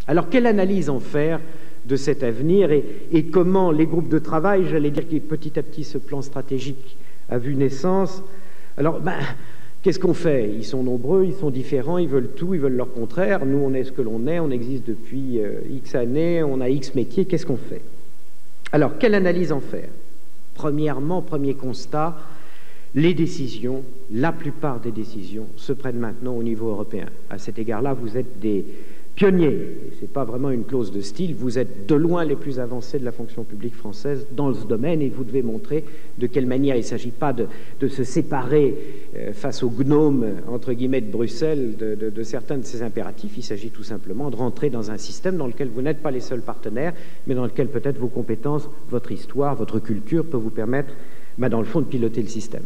Alors, quelle analyse en faire de cet avenir et comment les groupes de travail, j'allais dire que petit à petit ce plan stratégique a vu naissance. Alors, qu'est-ce qu'on fait? Ils sont nombreux, ils sont différents, ils veulent tout, ils veulent leur contraire. Nous, on est ce que l'on est, on existe depuis X années, on a X métiers, qu'est-ce qu'on fait? Alors, quelle analyse en faire? Premièrement, premier constat, les décisions, la plupart des décisions, se prennent maintenant au niveau européen. À cet égard-là, vous êtes des pionniers. Ce n'est pas vraiment une clause de style, vous êtes de loin les plus avancés de la fonction publique française dans ce domaine et vous devez montrer de quelle manière il ne s'agit pas de se séparer face aux gnomes, entre guillemets, de Bruxelles, de certains de ces impératifs. Il s'agit tout simplement de rentrer dans un système dans lequel vous n'êtes pas les seuls partenaires, mais dans lequel peut-être vos compétences, votre histoire, votre culture peut vous permettre, dans le fond, de piloter le système.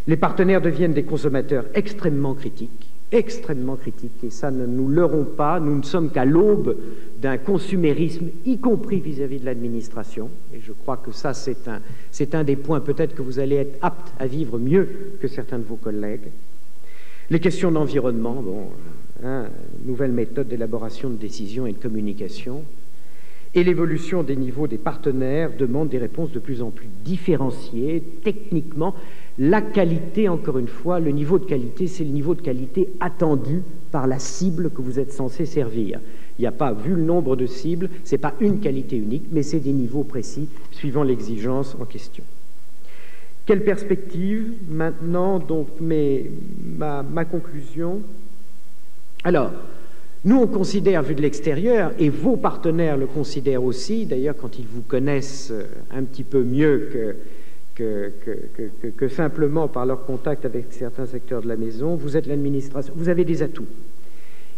Les partenaires deviennent des consommateurs extrêmement critiques, et ça, ne nous leurrons pas, nous ne sommes qu'à l'aube d'un consumérisme, y compris vis-à-vis de l'administration, et je crois que ça, c'est un des points peut-être que vous allez être apte à vivre mieux que certains de vos collègues. Les questions d'environnement, nouvelles méthodes d'élaboration de décisions et de communication, et l'évolution des niveaux des partenaires demande des réponses de plus en plus différenciées, techniquement. La qualité, encore une fois, le niveau de qualité, c'est le niveau de qualité attendu par la cible que vous êtes censé servir. Il n'y a pas, vu le nombre de cibles, ce n'est pas une qualité unique, mais c'est des niveaux précis suivant l'exigence en question. Quelle perspective maintenant, donc, ma conclusion? Alors, nous, on considère, vu de l'extérieur, et vos partenaires le considèrent aussi, d'ailleurs, quand ils vous connaissent un petit peu mieux que simplement par leur contact avec certains secteurs de la maison, vous êtes l'administration, vous avez des atouts.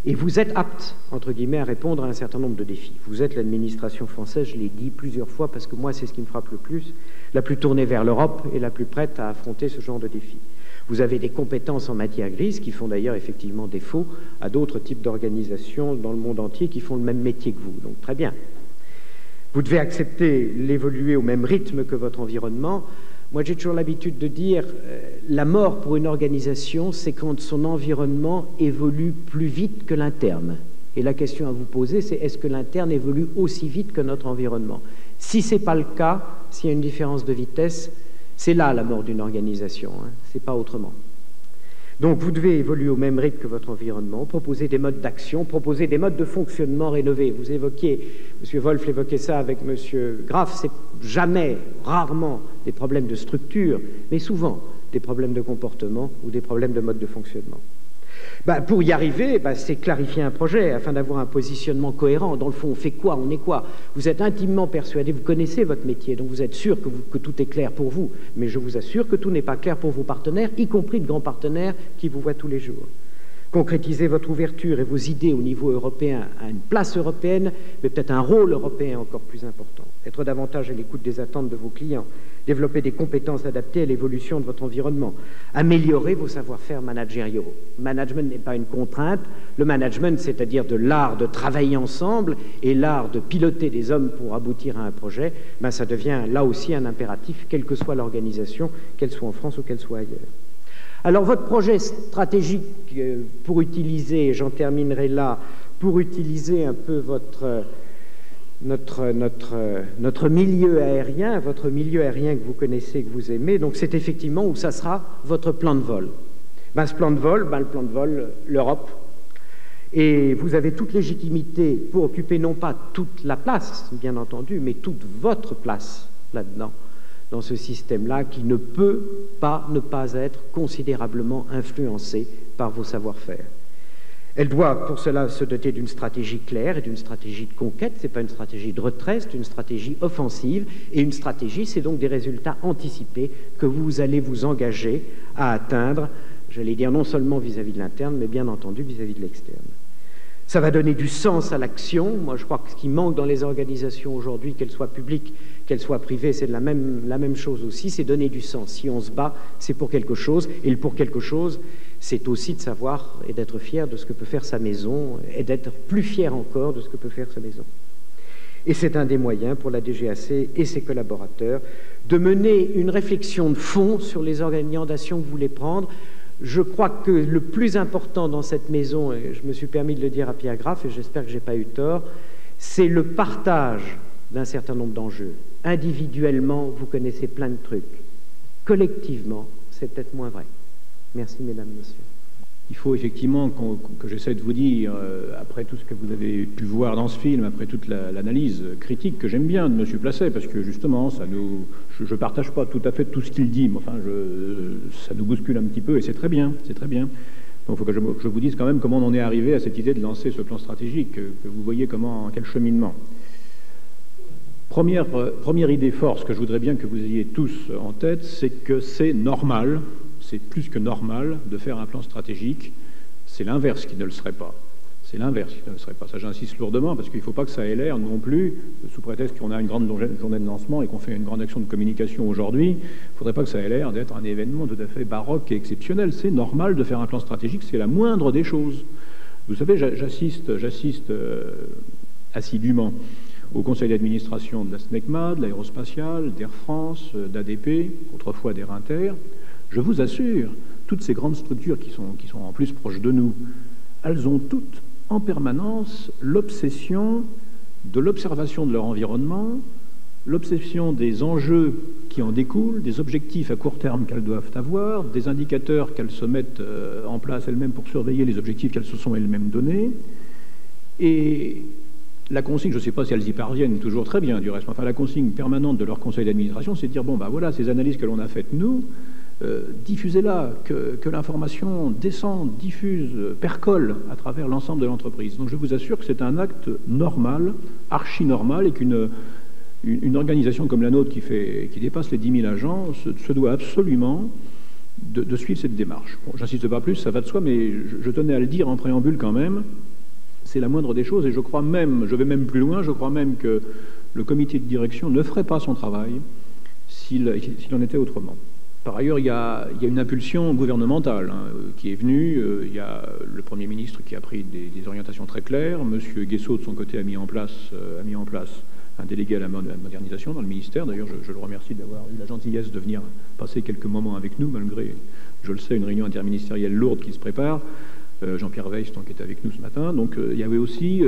Et vous êtes apte, entre guillemets, à répondre à un certain nombre de défis. Vous êtes l'administration française, je l'ai dit plusieurs fois, parce que moi, c'est ce qui me frappe le plus, la plus tournée vers l'Europe et la plus prête à affronter ce genre de défis. Vous avez des compétences en matière grise qui font d'ailleurs effectivement défaut à d'autres types d'organisations dans le monde entier qui font le même métier que vous. Donc très bien. Vous devez accepter l'évoluer au même rythme que votre environnement. Moi, j'ai toujours l'habitude de dire la mort pour une organisation, c'est quand son environnement évolue plus vite que l'interne. Et la question à vous poser, c'est est-ce que l'interne évolue aussi vite que notre environnement? Si ce n'est pas le cas, s'il y a une différence de vitesse, c'est là la mort d'une organisation, c'est pas autrement. Donc vous devez évoluer au même rythme que votre environnement, proposer des modes d'action, proposer des modes de fonctionnement rénovés. Vous évoquiez, M. Wolf évoquait ça avec M. Graff, c'est jamais, rarement des problèmes de structure, mais souvent des problèmes de comportement ou des problèmes de mode de fonctionnement. Pour y arriver, c'est clarifier un projet afin d'avoir un positionnement cohérent. Dans le fond, on fait quoi? On est quoi? Vous êtes intimement persuadé, vous connaissez votre métier, donc vous êtes sûr que tout est clair pour vous. Mais je vous assure que tout n'est pas clair pour vos partenaires, y compris de grands partenaires qui vous voient tous les jours. Concrétiser votre ouverture et vos idées au niveau européen à une place européenne, mais peut-être un rôle européen encore plus important. Être davantage à l'écoute des attentes de vos clients. Développer des compétences adaptées à l'évolution de votre environnement, améliorer vos savoir-faire managériaux. Le management n'est pas une contrainte, le management, c'est-à-dire de l'art de travailler ensemble et l'art de piloter des hommes pour aboutir à un projet, ça devient là aussi un impératif, quelle que soit l'organisation, qu'elle soit en France ou qu'elle soit ailleurs. Alors votre projet stratégique pour utiliser, j'en terminerai là, pour utiliser un peu notre milieu aérien, votre milieu aérien que vous connaissez, que vous aimez, donc c'est effectivement où ça sera votre plan de vol. Ce plan de vol, l'Europe, et vous avez toute légitimité pour occuper non pas toute la place, bien entendu, mais toute votre place là-dedans, dans ce système-là qui ne peut pas ne pas être considérablement influencé par vos savoir-faire. Elle doit pour cela se doter d'une stratégie claire et d'une stratégie de conquête. Ce n'est pas une stratégie de retrait, c'est une stratégie offensive. Et une stratégie, c'est donc des résultats anticipés que vous allez vous engager à atteindre, j'allais dire non seulement vis-à-vis de l'interne, mais bien entendu vis-à-vis de l'externe. Ça va donner du sens à l'action. Moi, je crois que ce qui manque dans les organisations aujourd'hui, qu'elles soient publiques, qu'elles soient privées, c'est la même chose aussi, c'est donner du sens. Si on se bat, c'est pour quelque chose. Et le pour quelque chose, c'est aussi de savoir et d'être fier de ce que peut faire sa maison et d'être plus fier encore de ce que peut faire sa maison. Et c'est un des moyens pour la DGAC et ses collaborateurs de mener une réflexion de fond sur les organisations que vous voulez prendre. Je crois que le plus important dans cette maison, et je me suis permis de le dire à Pierre Graff, et j'espère que je n'ai pas eu tort, c'est le partage d'un certain nombre d'enjeux. Individuellement, vous connaissez plein de trucs. Collectivement, c'est peut-être moins vrai. Merci, mesdames, messieurs. Il faut effectivement que j'essaie de vous dire, après tout ce que vous avez pu voir dans ce film, après toute l'analyse critique que j'aime bien de M. Placet, parce que justement, je ne partage pas tout à fait tout ce qu'il dit, mais enfin, ça nous bouscule un petit peu, et c'est très bien, c'est très bien. Donc il faut que je vous dise quand même comment on en est arrivé à cette idée de lancer ce plan stratégique, que vous voyez quel cheminement. Première idée force que je voudrais bien que vous ayez tous en tête, c'est que c'est normal, c'est plus que normal de faire un plan stratégique. C'est l'inverse qui ne le serait pas. C'est l'inverse qui ne le serait pas. Ça, j'insiste lourdement, parce qu'il ne faut pas que ça ait l'air non plus, sous prétexte qu'on a une grande journée de lancement et qu'on fait une grande action de communication aujourd'hui, il ne faudrait pas que ça ait l'air d'être un événement tout à fait baroque et exceptionnel. C'est normal de faire un plan stratégique, c'est la moindre des choses. Vous savez, j'assiste assidûment au conseil d'administration de la SNECMA, de l'Aérospatiale, d'Air France, d'ADP, autrefois d'Air Inter. Je vous assure, toutes ces grandes structures qui sont en plus proches de nous, elles ont toutes en permanence l'obsession de l'observation de leur environnement, l'obsession des enjeux qui en découlent, des objectifs à court terme qu'elles doivent avoir, des indicateurs qu'elles se mettent en place elles-mêmes pour surveiller les objectifs qu'elles se sont elles-mêmes donnés. Et la consigne, je ne sais pas si elles y parviennent toujours très bien du reste, enfin la consigne permanente de leur conseil d'administration, c'est de dire, bon, ben voilà, ces analyses que l'on a faites nous, diffusez-la, que l'information descende, diffuse, percole à travers l'ensemble de l'entreprise. Donc je vous assure que c'est un acte normal, archi-normal, et qu'une organisation comme la nôtre qui dépasse les 10 000 agents se doit absolument de suivre cette démarche. Bon, j'insiste pas plus, ça va de soi, mais je tenais à le dire en préambule quand même, c'est la moindre des choses, et je crois même, je vais même plus loin, je crois même que le comité de direction ne ferait pas son travail s'il en était autrement. Par ailleurs, il y a une impulsion gouvernementale qui est venue. Il y a le Premier ministre qui a pris des orientations très claires. M. Guessot, de son côté, a mis en place un délégué à la modernisation dans le ministère. D'ailleurs, je le remercie d'avoir eu la gentillesse de venir passer quelques moments avec nous, malgré, je le sais, une réunion interministérielle lourde qui se prépare. Jean-Pierre Weiss, qui est avec nous ce matin. Donc, il y avait aussi,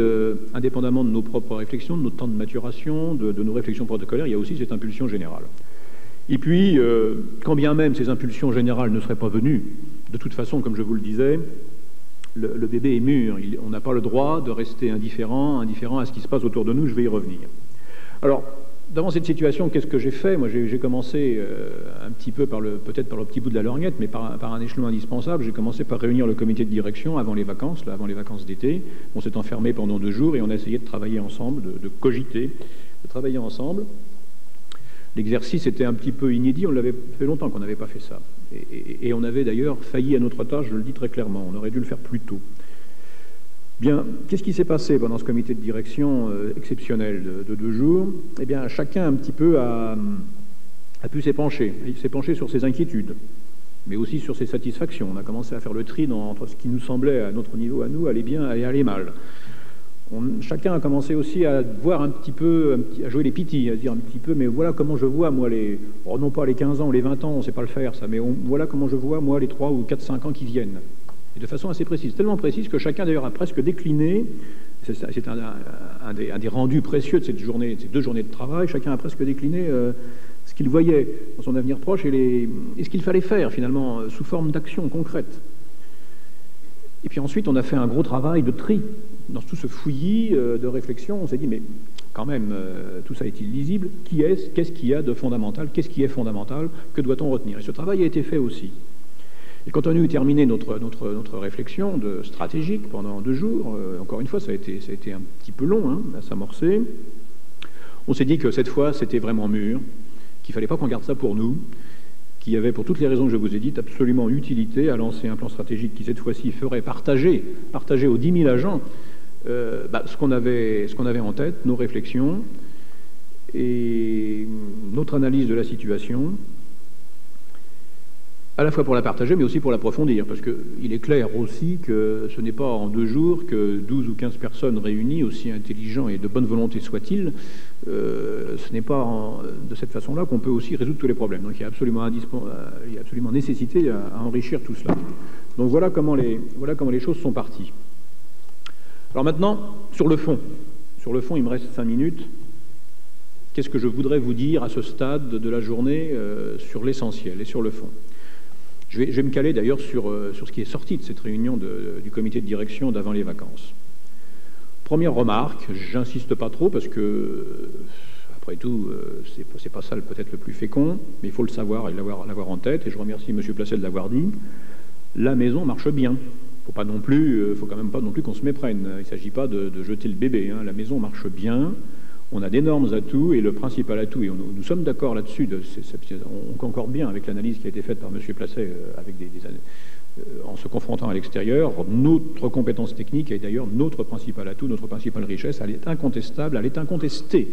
indépendamment de nos propres réflexions, de notre temps de maturation, de nos réflexions protocolaires, il y a aussi cette impulsion générale. Et puis, quand bien même ces impulsions générales ne seraient pas venues, de toute façon, comme je vous le disais, le bébé est mûr. On n'a pas le droit de rester indifférent à ce qui se passe autour de nous. Je vais y revenir. Alors, devant cette situation, qu'est-ce que j'ai fait? Moi, j'ai commencé un petit peu peut-être par le petit bout de la lorgnette, mais par un échelon indispensable. J'ai commencé par réunir le comité de direction avant les vacances d'été. On s'est enfermé pendant 2 jours et on a essayé de travailler ensemble, de cogiter, de travailler ensemble. L'exercice était un petit peu inédit, on l'avait fait longtemps qu'on n'avait pas fait ça. Et on avait d'ailleurs failli à notre tâche, je le dis très clairement, on aurait dû le faire plus tôt. Bien, qu'est-ce qui s'est passé pendant ce comité de direction exceptionnel de 2 jours? Eh bien, chacun un petit peu a pu s'épancher. Il s'est penché sur ses inquiétudes, mais aussi sur ses satisfactions. On a commencé à faire le tri entre ce qui nous semblait, à notre niveau, à nous, aller bien et aller mal. Chacun a commencé aussi à voir un petit peu, à jouer les pitis, à dire un petit peu, mais voilà comment je vois, moi, non pas les 15 ans ou les 20 ans, on ne sait pas le faire, ça, mais voilà comment je vois, moi, les 3 ou 4, 5 ans qui viennent. Et de façon assez précise, tellement précise que chacun, d'ailleurs, a presque décliné, c'est un des rendus précieux de ces 2 journées de travail, chacun a presque décliné ce qu'il voyait dans son avenir proche et ce qu'il fallait faire, finalement, sous forme d'action concrète. Et puis ensuite, on a fait un gros travail de tri. Dans tout ce fouillis de réflexion, on s'est dit, mais quand même, tout ça est illisible. Qu'est-ce qu'il y a de fondamental? Qu'est-ce qui est fondamental? Que doit-on retenir? Et ce travail a été fait aussi. Et quand on a eu terminé notre réflexion stratégique pendant 2 jours, encore une fois, ça a été un petit peu long à s'amorcer, on s'est dit que cette fois, c'était vraiment mûr, qu'il ne fallait pas qu'on garde ça pour nous, qu'il y avait, pour toutes les raisons que je vous ai dites, absolument utilité à lancer un plan stratégique qui, cette fois-ci, ferait partager aux 10 000 agents ce qu'on avait en tête, nos réflexions et notre analyse de la situation. à la fois pour la partager, mais aussi pour l'approfondir, parce qu'il est clair aussi que ce n'est pas en 2 jours que 12 ou 15 personnes réunies, aussi intelligents et de bonne volonté soient-ils, ce n'est pas de cette façon-là qu'on peut aussi résoudre tous les problèmes. Donc il y a absolument nécessité à enrichir tout cela. Donc voilà comment les choses sont parties. Alors maintenant, sur le fond, il me reste 5 minutes. Qu'est-ce que je voudrais vous dire à ce stade de la journée sur l'essentiel et sur le fond? Je vais me caler d'ailleurs sur ce qui est sorti de cette réunion du comité de direction d'avant les vacances. Première remarque, j'insiste pas trop parce que, après tout, c'est pas ça peut-être le plus fécond, mais il faut le savoir et l'avoir en tête, et je remercie M. Placet de l'avoir dit. La maison marche bien. Faut quand même pas non plus qu'on se méprenne. Il ne s'agit pas de jeter le bébé, hein. La maison marche bien. On a d'énormes atouts, et le principal atout, et nous sommes d'accord là-dessus, on concorde bien avec l'analyse qui a été faite par M. Placet en se confrontant à l'extérieur. Notre compétence technique est d'ailleurs notre principal atout, notre principale richesse. Elle est incontestable, elle est incontestée.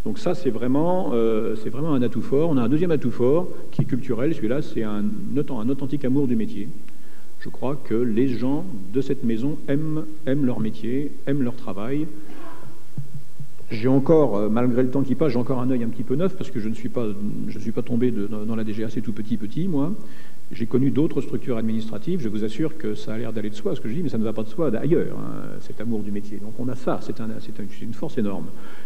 Donc ça, c'est vraiment un atout fort. On a un deuxième atout fort qui est culturel. Celui-là, c'est un authentique amour du métier. Je crois que les gens de cette maison aiment leur métier, aiment leur travail. J'ai encore, malgré le temps qui passe, j'ai encore un œil un petit peu neuf parce que je ne suis pas tombé dans la DGAC tout petit, moi. J'ai connu d'autres structures administratives. Je vous assure que ça a l'air d'aller de soi, ce que je dis, mais ça ne va pas de soi d'ailleurs, hein, cet amour du métier. Donc on a ça, c'est une force énorme.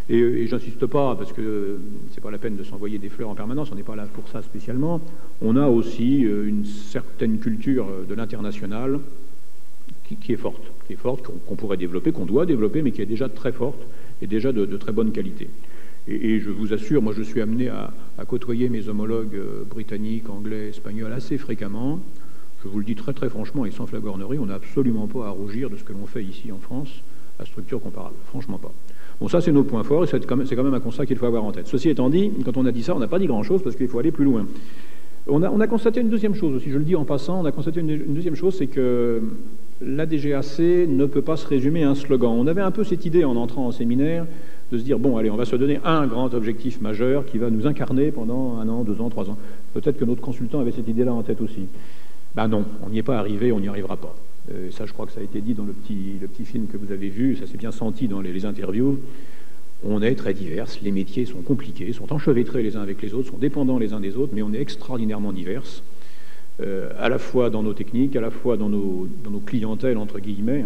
Et j'insiste pas parce que c'est pas la peine de s'envoyer des fleurs en permanence. On n'est pas là pour ça spécialement. On a aussi une certaine culture de l'international qui est forte, qu'on pourrait développer, qu'on doit développer, mais qui est déjà très forte et déjà de très bonne qualité. Et je vous assure, moi je suis amené à côtoyer mes homologues britanniques, anglais, espagnols assez fréquemment. Je vous le dis très très franchement et sans flagornerie, on n'a absolument pas à rougir de ce que l'on fait ici en France à structure comparable. Franchement pas. Bon, ça c'est nos points forts et c'est quand même un constat qu'il faut avoir en tête. Ceci étant dit, quand on a dit ça, on n'a pas dit grand-chose parce qu'il faut aller plus loin. On a constaté une deuxième chose aussi, je le dis en passant, on a constaté une deuxième chose, c'est que la DGAC ne peut pas se résumer à un slogan. On avait un peu cette idée en entrant en séminaire de se dire, bon, allez, on va se donner un grand objectif majeur qui va nous incarner pendant 1 an, 2 ans, 3 ans. Peut-être que notre consultant avait cette idée-là en tête aussi. Ben non, on n'y est pas arrivé, on n'y arrivera pas. Ça, je crois que ça a été dit dans le petit film que vous avez vu, ça s'est bien senti dans les interviews. On est très divers, les métiers sont compliqués, sont enchevêtrés les uns avec les autres, sont dépendants les uns des autres, mais on est extraordinairement divers. À la fois dans nos techniques, à la fois dans nos clientèles, entre guillemets.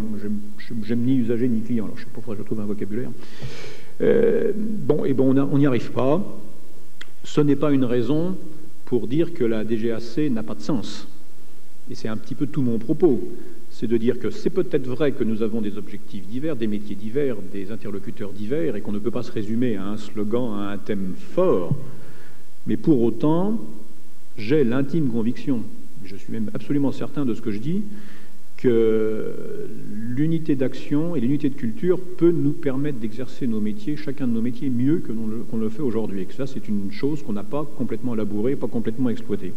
J'aime ni usager ni client, alors je ne sais pas pourquoi je trouve un vocabulaire. On n'y arrive pas. Ce n'est pas une raison pour dire que la DGAC n'a pas de sens. Et c'est un petit peu tout mon propos. C'est de dire que c'est peut-être vrai que nous avons des objectifs divers, des métiers divers, des interlocuteurs divers, et qu'on ne peut pas se résumer à un slogan, à un thème fort. Mais pour autant, j'ai l'intime conviction, je suis même absolument certain de ce que je dis, que l'unité d'action et l'unité de culture peut nous permettre d'exercer nos métiers, chacun de nos métiers, mieux qu'on le fait aujourd'hui. Et que ça, c'est une chose qu'on n'a pas complètement labourée, pas complètement exploitée.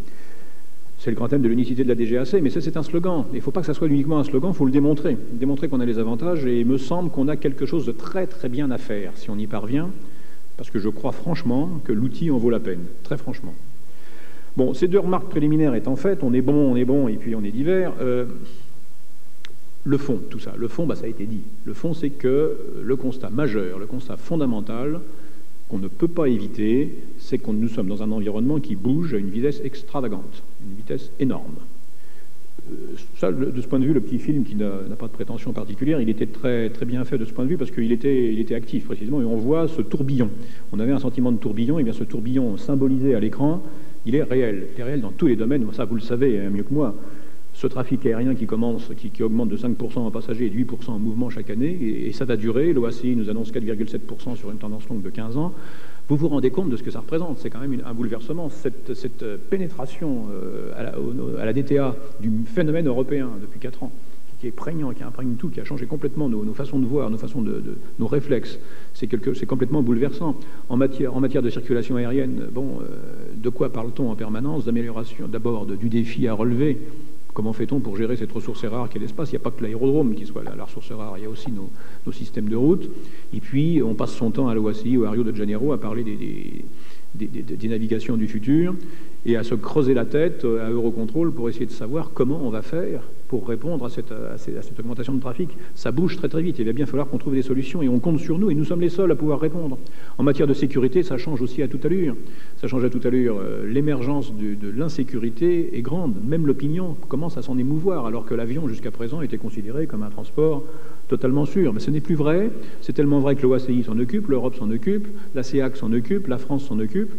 C'est le grand thème de l'unicité de la DGAC, mais ça, c'est un slogan. Il ne faut pas que ça soit uniquement un slogan, il faut le démontrer. Démontrer qu'on a les avantages, et il me semble qu'on a quelque chose de très très bien à faire, si on y parvient, parce que je crois franchement que l'outil en vaut la peine, très franchement. Bon, ces 2 remarques préliminaires étant faites, on est bon, et puis on est divers. Le fond, tout ça. Le fond, ça a été dit. Le fond, c'est que le constat majeur, le constat fondamental, qu'on ne peut pas éviter, c'est que nous sommes dans un environnement qui bouge à une vitesse extravagante, une vitesse énorme. Ça, de ce point de vue, le petit film qui n'a pas de prétention particulière, il était très, très bien fait de ce point de vue parce qu'il était actif précisément, et on voit ce tourbillon. On avait un sentiment de tourbillon, et bien ce tourbillon symbolisé à l'écran, il est réel. Il est réel dans tous les domaines, ça vous le savez mieux que moi. Ce trafic aérien qui augmente de 5% en passagers et de 8% en mouvement chaque année, et ça va durer. L'OACI nous annonce 4,7% sur une tendance longue de 15 ans. Vous vous rendez compte de ce que ça représente? C'est quand même un bouleversement. Cette pénétration à la DTA du phénomène européen depuis 4 ans, qui est prégnant, qui imprègne tout, qui a changé complètement nos façons de voir, nos réflexes, c'est complètement bouleversant. En matière de circulation aérienne, de quoi parle-t-on en permanence? D'amélioration, d'abord du défi à relever. Comment fait-on pour gérer cette ressource rare qu'est l'espace? Il n'y a pas que l'aérodrome qui soit la ressource rare, il y a aussi nos systèmes de route. Et puis, on passe son temps à l'OACI ou à Rio de Janeiro à parler des navigations du futur. et à se creuser la tête à Eurocontrol pour essayer de savoir comment on va faire pour répondre à cette augmentation de trafic. Ça bouge très très vite, il va bien falloir qu'on trouve des solutions, et on compte sur nous, et nous sommes les seuls à pouvoir répondre. En matière de sécurité, ça change aussi à toute allure. Ça change à toute allure. L'émergence de l'insécurité est grande. Même l'opinion commence à s'en émouvoir, alors que l'avion, jusqu'à présent, était considéré comme un transport totalement sûr. Mais ce n'est plus vrai. C'est tellement vrai que l'OACI s'en occupe, l'Europe s'en occupe, la CEAC s'en occupe, la France s'en occupe.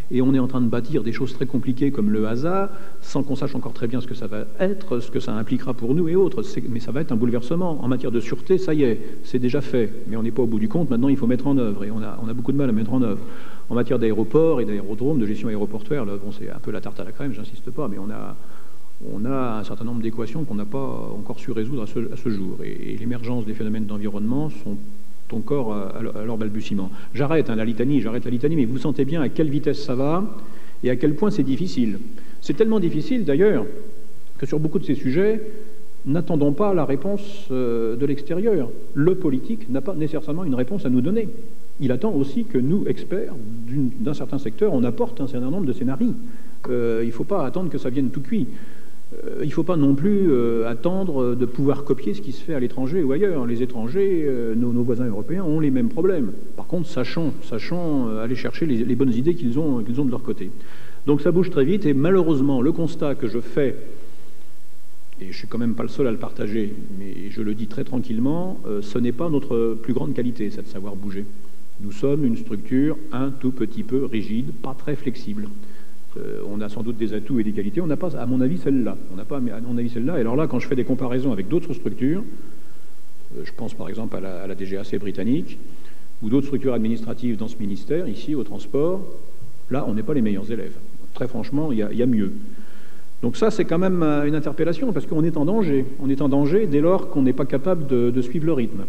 Et on est en train de bâtir des choses très compliquées comme le HASA, sans qu'on sache encore très bien ce que ça va être, ce que ça impliquera pour nous et autres. Mais ça va être un bouleversement. En matière de sûreté, ça y est, c'est déjà fait. Mais on n'est pas au bout du compte. Maintenant, il faut mettre en œuvre. Et on a beaucoup de mal à mettre en œuvre. En matière d'aéroports et d'aérodromes, de gestion aéroportuaire, là, bon, c'est un peu la tarte à la crème, j'insiste pas, mais on a un certain nombre d'équations qu'on n'a pas encore su résoudre à ce jour. Et l'émergence des phénomènes d'environnement sont encore à leur balbutiement. J'arrête la litanie, mais vous sentez bien à quelle vitesse ça va et à quel point c'est difficile. C'est tellement difficile, d'ailleurs, que sur beaucoup de ces sujets, n'attendons pas la réponse de l'extérieur. Le politique n'a pas nécessairement une réponse à nous donner. Il attend aussi que nous, experts d'un certain secteur, on apporte un certain nombre de scénarios. Il ne faut pas attendre que ça vienne tout cuit. Il ne faut pas non plus attendre de pouvoir copier ce qui se fait à l'étranger ou ailleurs. Les étrangers, nos voisins européens, ont les mêmes problèmes. Par contre, sachons aller chercher les bonnes idées qu'ils ont de leur côté. Donc ça bouge très vite, et malheureusement, le constat que je fais, et je ne suis quand même pas le seul à le partager, mais je le dis très tranquillement, ce n'est pas notre plus grande qualité, ça de savoir bouger. Nous sommes une structure un tout petit peu rigide, pas très flexible. On a sans doute des atouts et des qualités, on n'a pas, à mon avis, celle-là. On n'a pas, à mon avis, celle-là. Et alors là, quand je fais des comparaisons avec d'autres structures, je pense par exemple à la DGAC britannique, ou d'autres structures administratives dans ce ministère, ici, au transport, là, on n'est pas les meilleurs élèves. Très franchement, il y a mieux. Donc ça, c'est quand même une interpellation, parce qu'on est en danger. On est en danger dès lors qu'on n'est pas capable de suivre le rythme.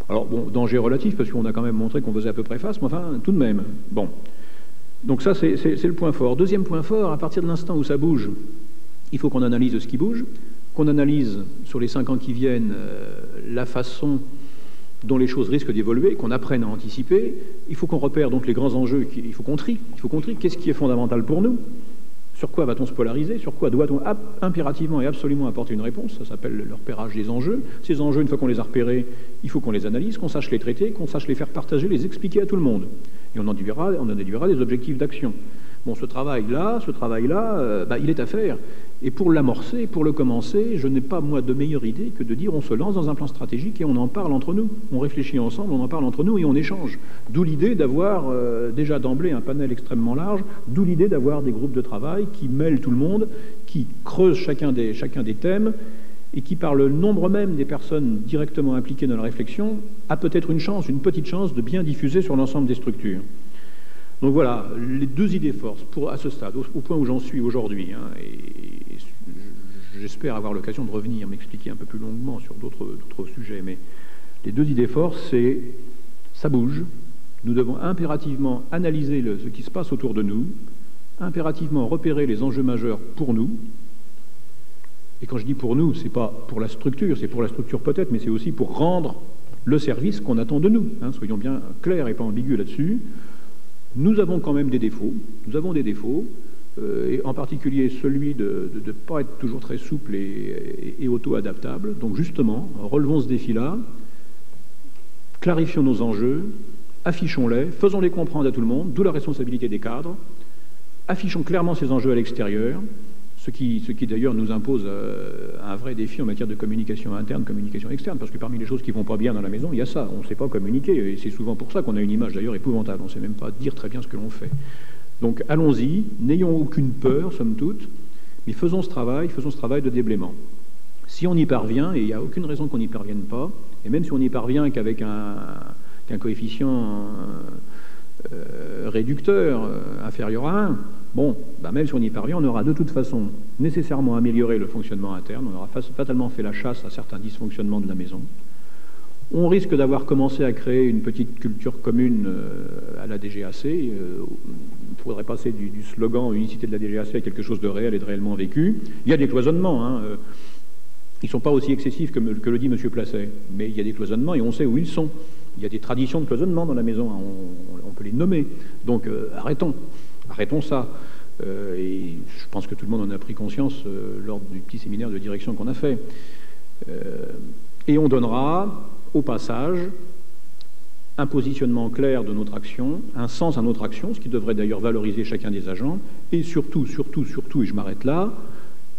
Alors, bon, danger relatif, parce qu'on a quand même montré qu'on faisait à peu près face, mais enfin, tout de même. Bon. Donc ça, c'est le point fort. Deuxième point fort, à partir de l'instant où ça bouge, il faut qu'on analyse ce qui bouge, qu'on analyse sur les 5 ans qui viennent la façon dont les choses risquent d'évoluer, qu'on apprenne à anticiper. Il faut qu'on repère donc les grands enjeux, il faut qu'on trie. Qu'est-ce qui est fondamental pour nous? Sur quoi va-t-on se polariser? Sur quoi doit-on impérativement et absolument apporter une réponse? Ça s'appelle le repérage des enjeux. Ces enjeux, une fois qu'on les a repérés, il faut qu'on les analyse, qu'on sache les traiter, qu'on sache les faire partager, les expliquer à tout le monde. Et on en déduira des objectifs d'action. Bon, ce travail-là, il est à faire. Et pour l'amorcer, pour le commencer, je n'ai pas, moi, de meilleure idée que de dire on se lance dans un plan stratégique et on en parle entre nous. On réfléchit ensemble, on en parle entre nous et on échange. D'où l'idée d'avoir déjà d'emblée un panel extrêmement large, d'où l'idée d'avoir des groupes de travail qui mêlent tout le monde, qui creusent chacun des thèmes et qui, par le nombre même des personnes directement impliquées dans la réflexion, a peut-être une petite chance de bien diffuser sur l'ensemble des structures. Donc voilà, les deux idées forces à ce stade, au point où j'en suis aujourd'hui, et j'espère avoir l'occasion de revenir, m'expliquer un peu plus longuement sur d'autres sujets, mais les deux idées forces, c'est ça bouge, nous devons impérativement analyser ce qui se passe autour de nous, impérativement repérer les enjeux majeurs pour nous, et quand je dis pour nous, c'est pas pour la structure, c'est pour la structure peut-être, mais c'est aussi pour rendre le service qu'on attend de nous, soyons bien clairs et pas ambigus là-dessus. Nous avons quand même des défauts, et en particulier celui de ne pas être toujours très souple et auto-adaptable. Donc justement, relevons ce défi-là, clarifions nos enjeux, affichons-les, faisons-les comprendre à tout le monde, d'où la responsabilité des cadres, affichons clairement ces enjeux à l'extérieur, ce qui d'ailleurs nous impose un vrai défi en matière de communication interne, communication externe, parce que parmi les choses qui ne vont pas bien dans la maison, il y a ça, on ne sait pas communiquer, et c'est souvent pour ça qu'on a une image d'ailleurs épouvantable, on ne sait même pas dire très bien ce que l'on fait. Donc allons-y, n'ayons aucune peur, somme toute, mais faisons ce travail de déblaiement. Si on y parvient, et il n'y a aucune raison qu'on n'y parvienne pas, et même si on y parvient qu'avec un coefficient réducteur inférieur à 1, bon, même si on y parvient, on aura de toute façon nécessairement amélioré le fonctionnement interne, on aura fatalement fait la chasse à certains dysfonctionnements de la maison. On risque d'avoir commencé à créer une petite culture commune à la DGAC. Il faudrait passer du slogan « Unicité de la DGAC » à quelque chose de réel et de réellement vécu. Il y a des cloisonnements, ils ne sont pas aussi excessifs que le dit M. Placet, mais il y a des cloisonnements et on sait où ils sont. Il y a des traditions de cloisonnement dans la maison, on peut les nommer. Donc arrêtons ça. Et je pense que tout le monde en a pris conscience lors du petit séminaire de direction qu'on a fait. Et on donnera, au passage, un positionnement clair de notre action, un sens à notre action, ce qui devrait d'ailleurs valoriser chacun des agents, et surtout, et je m'arrête là,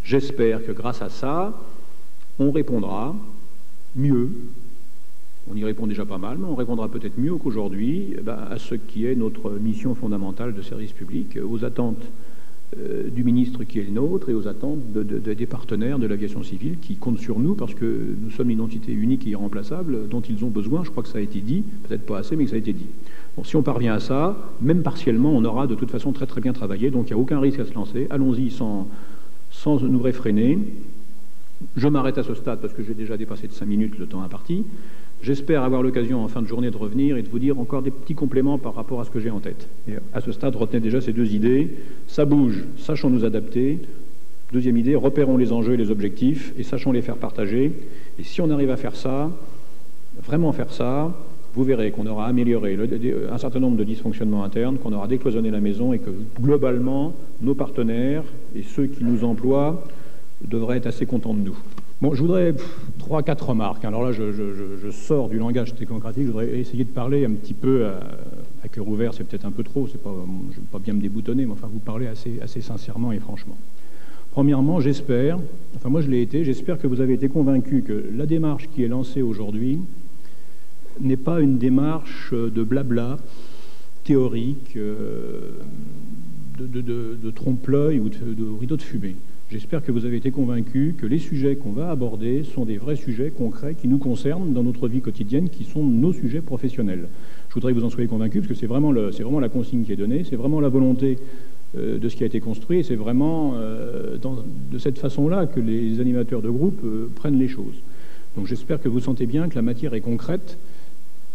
j'espère que grâce à ça, on répondra mieux, on y répond déjà pas mal, mais on répondra peut-être mieux qu'aujourd'hui à ce qui est notre mission fondamentale de service public, aux attentes du ministre qui est le nôtre et aux attentes des partenaires de l'aviation civile qui comptent sur nous parce que nous sommes l'identité unique et irremplaçable dont ils ont besoin. Je crois que ça a été dit, peut-être pas assez, mais que ça a été dit. Bon, si on parvient à ça, même partiellement, on aura de toute façon très très bien travaillé, donc il n'y a aucun risque à se lancer. Allons-y sans nous réfréner. Je m'arrête à ce stade parce que j'ai déjà dépassé de 5 minutes le temps imparti. J'espère avoir l'occasion en fin de journée de revenir et de vous dire encore des petits compléments par rapport à ce que j'ai en tête. Et à ce stade, retenez déjà ces deux idées. Ça bouge, sachons nous adapter. Deuxième idée, repérons les enjeux et les objectifs et sachons les faire partager. Et si on arrive à faire ça, vraiment faire ça, vous verrez qu'on aura amélioré un certain nombre de dysfonctionnements internes, qu'on aura décloisonné la maison et que globalement, nos partenaires et ceux qui nous emploient devraient être assez contents de nous. Bon, je voudrais 3-4 remarques. Alors là, je sors du langage technocratique. Je voudrais essayer de parler un petit peu à cœur ouvert. C'est peut-être un peu trop. Je ne vais pas bien me déboutonner, mais enfin, vous parlez assez sincèrement et franchement. Premièrement, j'espère, enfin moi je l'ai été, j'espère que vous avez été convaincus que la démarche qui est lancée aujourd'hui n'est pas une démarche de blabla théorique, de trompe-l'œil ou de rideau de fumée. J'espère que vous avez été convaincus que les sujets qu'on va aborder sont des vrais sujets concrets qui nous concernent dans notre vie quotidienne, qui sont nos sujets professionnels. Je voudrais que vous en soyez convaincus, parce que c'est vraiment la consigne qui est donnée, c'est vraiment la volonté de ce qui a été construit, et c'est vraiment de cette façon-là que les animateurs de groupe prennent les choses. Donc j'espère que vous sentez bien que la matière est concrète,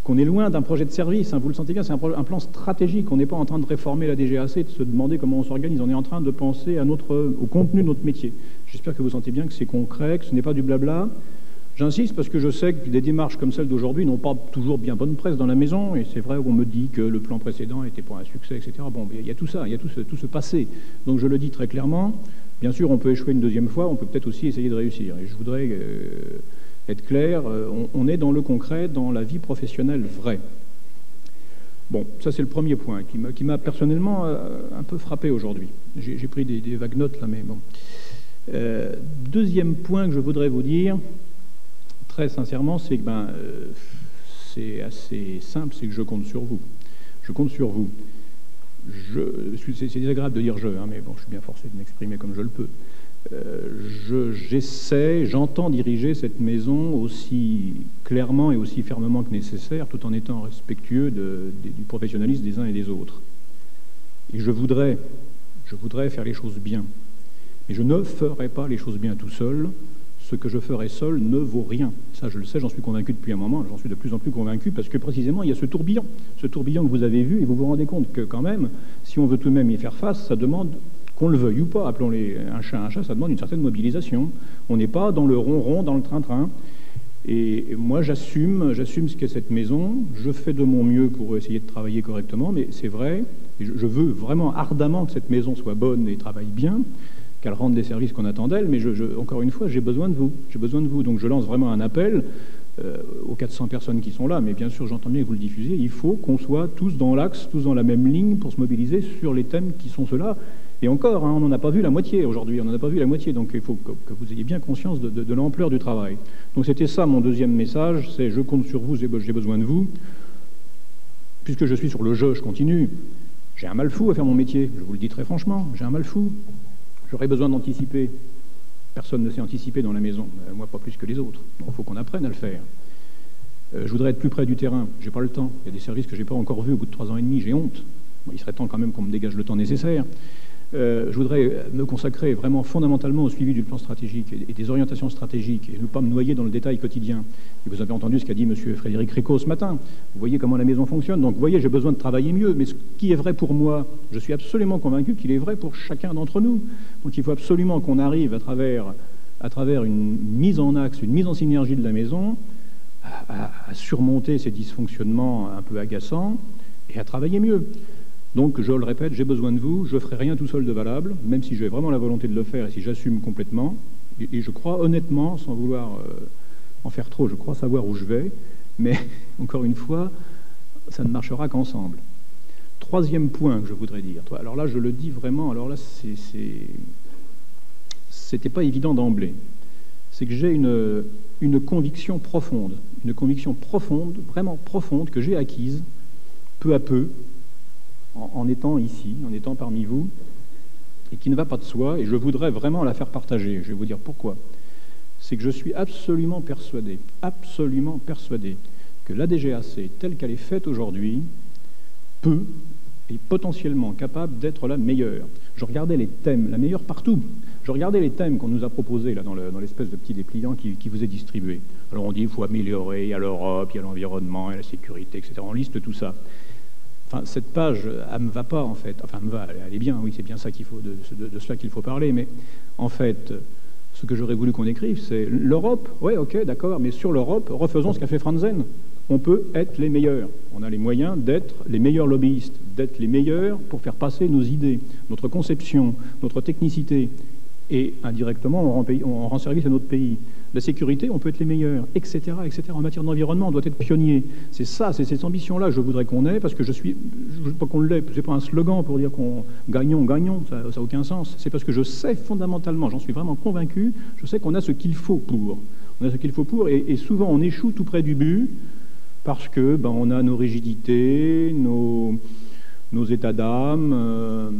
qu'on est loin d'un projet de service, hein, vous le sentez bien, c'est un plan stratégique, on n'est pas en train de réformer la DGAC, de se demander comment on s'organise, on est en train de penser au contenu de notre métier. J'espère que vous sentez bien que c'est concret, que ce n'est pas du blabla. J'insiste parce que je sais que des démarches comme celle d'aujourd'hui n'ont pas toujours bien bonne presse dans la maison, et c'est vrai qu'on me dit que le plan précédent n'était pas un succès, etc. Bon, il y a tout ça, il y a tout ce passé. Donc je le dis très clairement, bien sûr on peut échouer une deuxième fois, on peut peut-être aussi essayer de réussir. Et je voudrais être clair, on est dans le concret, dans la vie professionnelle vraie. Bon, ça c'est le premier point qui m'a personnellement un peu frappé aujourd'hui. J'ai pris des vagues notes là, mais bon. Deuxième point que je voudrais vous dire, très sincèrement, c'est que c'est assez simple, c'est que je compte sur vous. Je compte sur vous. C'est désagréable de dire je, hein, mais bon, je suis bien forcé de m'exprimer comme je le peux. J'entends diriger cette maison aussi clairement et aussi fermement que nécessaire, tout en étant respectueux du professionnalisme des uns et des autres. Et je voudrais faire les choses bien. Mais je ne ferai pas les choses bien tout seul. Ce que je ferai seul ne vaut rien. Ça, je le sais, j'en suis convaincu depuis un moment, j'en suis de plus en plus convaincu, parce que précisément, il y a ce tourbillon que vous avez vu, et vous vous rendez compte que quand même, si on veut tout de même y faire face, ça demande, qu'on le veuille ou pas, appelons un chat, ça demande une certaine mobilisation. On n'est pas dans le ronron, dans le train-train. Et moi, j'assume ce qu'est cette maison, je fais de mon mieux pour essayer de travailler correctement, mais c'est vrai, et je veux vraiment ardemment que cette maison soit bonne et travaille bien, qu'elle rende des services qu'on attend d'elle, mais encore une fois, j'ai besoin de vous. Donc je lance vraiment un appel aux 400 personnes qui sont là, mais bien sûr, j'entends bien que vous le diffusez, il faut qu'on soit tous dans l'axe, tous dans la même ligne pour se mobiliser sur les thèmes qui sont ceux-là. Et encore, hein, on n'en a pas vu la moitié aujourd'hui, donc il faut que vous ayez bien conscience de l'ampleur du travail. Donc c'était ça mon deuxième message, c'est je compte sur vous, j'ai besoin de vous. Puisque je suis sur le jeu, je continue. J'ai un mal fou à faire mon métier, je vous le dis très franchement, j'ai un mal fou. J'aurais besoin d'anticiper. Personne ne sait anticiper dans la maison, moi pas plus que les autres. Donc il faut qu'on apprenne à le faire. Je voudrais être plus près du terrain, j'ai pas le temps. Il y a des services que j'ai pas encore vus au bout de 3 ans et demi, j'ai honte. Bon, il serait temps quand même qu'on me dégage le temps nécessaire. Je voudrais me consacrer vraiment fondamentalement au suivi du plan stratégique et des orientations stratégiques et ne pas me noyer dans le détail quotidien. Et vous avez entendu ce qu'a dit M. Frédéric Ricot ce matin. Vous voyez comment la maison fonctionne. Donc vous voyez, j'ai besoin de travailler mieux. Mais ce qui est vrai pour moi, je suis absolument convaincu qu'il est vrai pour chacun d'entre nous. Donc il faut absolument qu'on arrive à travers une mise en axe, une mise en synergie de la maison, à surmonter ces dysfonctionnements un peu agaçants et à travailler mieux. Donc, je le répète, j'ai besoin de vous, je ne ferai rien tout seul de valable, même si j'ai vraiment la volonté de le faire et si j'assume complètement. Et je crois honnêtement, sans vouloir en faire trop, je crois savoir où je vais, mais encore une fois, ça ne marchera qu'ensemble. Troisième point que je voudrais dire, alors là, je le dis vraiment, alors là, c'était pas évident d'emblée, c'est que j'ai une conviction profonde, vraiment profonde, que j'ai acquise peu à peu, en étant ici, en étant parmi vous, et qui ne va pas de soi, et je voudrais vraiment la faire partager. Je vais vous dire pourquoi. C'est que je suis absolument persuadé que la DGAC, telle qu'elle est faite aujourd'hui, peut et potentiellement capable d'être la meilleure. Je regardais les thèmes, la meilleure partout. Je regardais les thèmes qu'on nous a proposés là, dans l'espèce de petit dépliant qui vous est distribué. Alors on dit qu'il faut améliorer, il y a l'Europe, il y a l'environnement, il y a la sécurité, etc. On liste tout ça. Enfin, cette page, elle ne me va pas, en fait. Enfin, elle me va, elle est bien, oui, c'est bien ça qu'il faut, de cela qu'il faut parler. Mais en fait, ce que j'aurais voulu qu'on écrive, c'est l'Europe. Oui, ok, d'accord, mais sur l'Europe, refaisons ce qu'a fait Franzen. On peut être les meilleurs. On a les moyens d'être les meilleurs lobbyistes, d'être les meilleurs pour faire passer nos idées, notre conception, notre technicité. Et indirectement, on rend service à notre pays. La sécurité, on peut être les meilleurs, etc., etc. En matière d'environnement, on doit être pionnier. C'est ça, c'est cette ambition-là que je voudrais qu'on ait, parce que je veux pas qu'on l'ait, c'est pas un slogan pour dire qu'on gagnons, ça n'a aucun sens. C'est parce que je sais fondamentalement, j'en suis vraiment convaincu, je sais qu'on a ce qu'il faut pour. On a ce qu'il faut pour, et souvent on échoue tout près du but, parce que on a nos rigidités, nos états d'âme,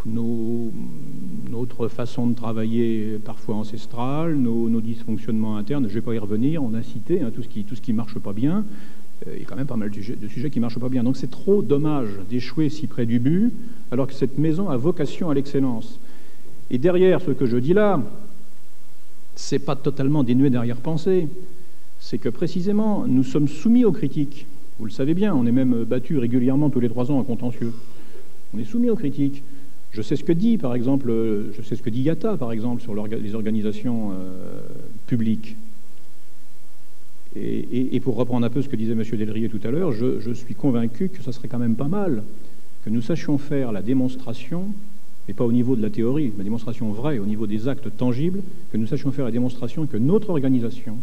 notre façon de travailler parfois ancestrale, nos dysfonctionnements internes. Je ne vais pas y revenir, on a cité tout ce qui marche pas bien. Il y a quand même pas mal de sujets qui marchent pas bien. Donc c'est trop dommage d'échouer si près du but, alors que cette maison a vocation à l'excellence. Et derrière ce que je dis là, c'est pas totalement dénué d'arrière-pensée. C'est que précisément, nous sommes soumis aux critiques. Vous le savez bien, on est même battu régulièrement tous les 3 ans en contentieux. On est soumis aux critiques. Je sais ce que dit, par exemple, IATA, par exemple, sur les organisations publiques. Et pour reprendre un peu ce que disait M. Delrier tout à l'heure, je suis convaincu que ça serait quand même pas mal que nous sachions faire la démonstration, et pas au niveau de la théorie, la démonstration vraie, au niveau des actes tangibles, que nous sachions faire la démonstration que notre organisation,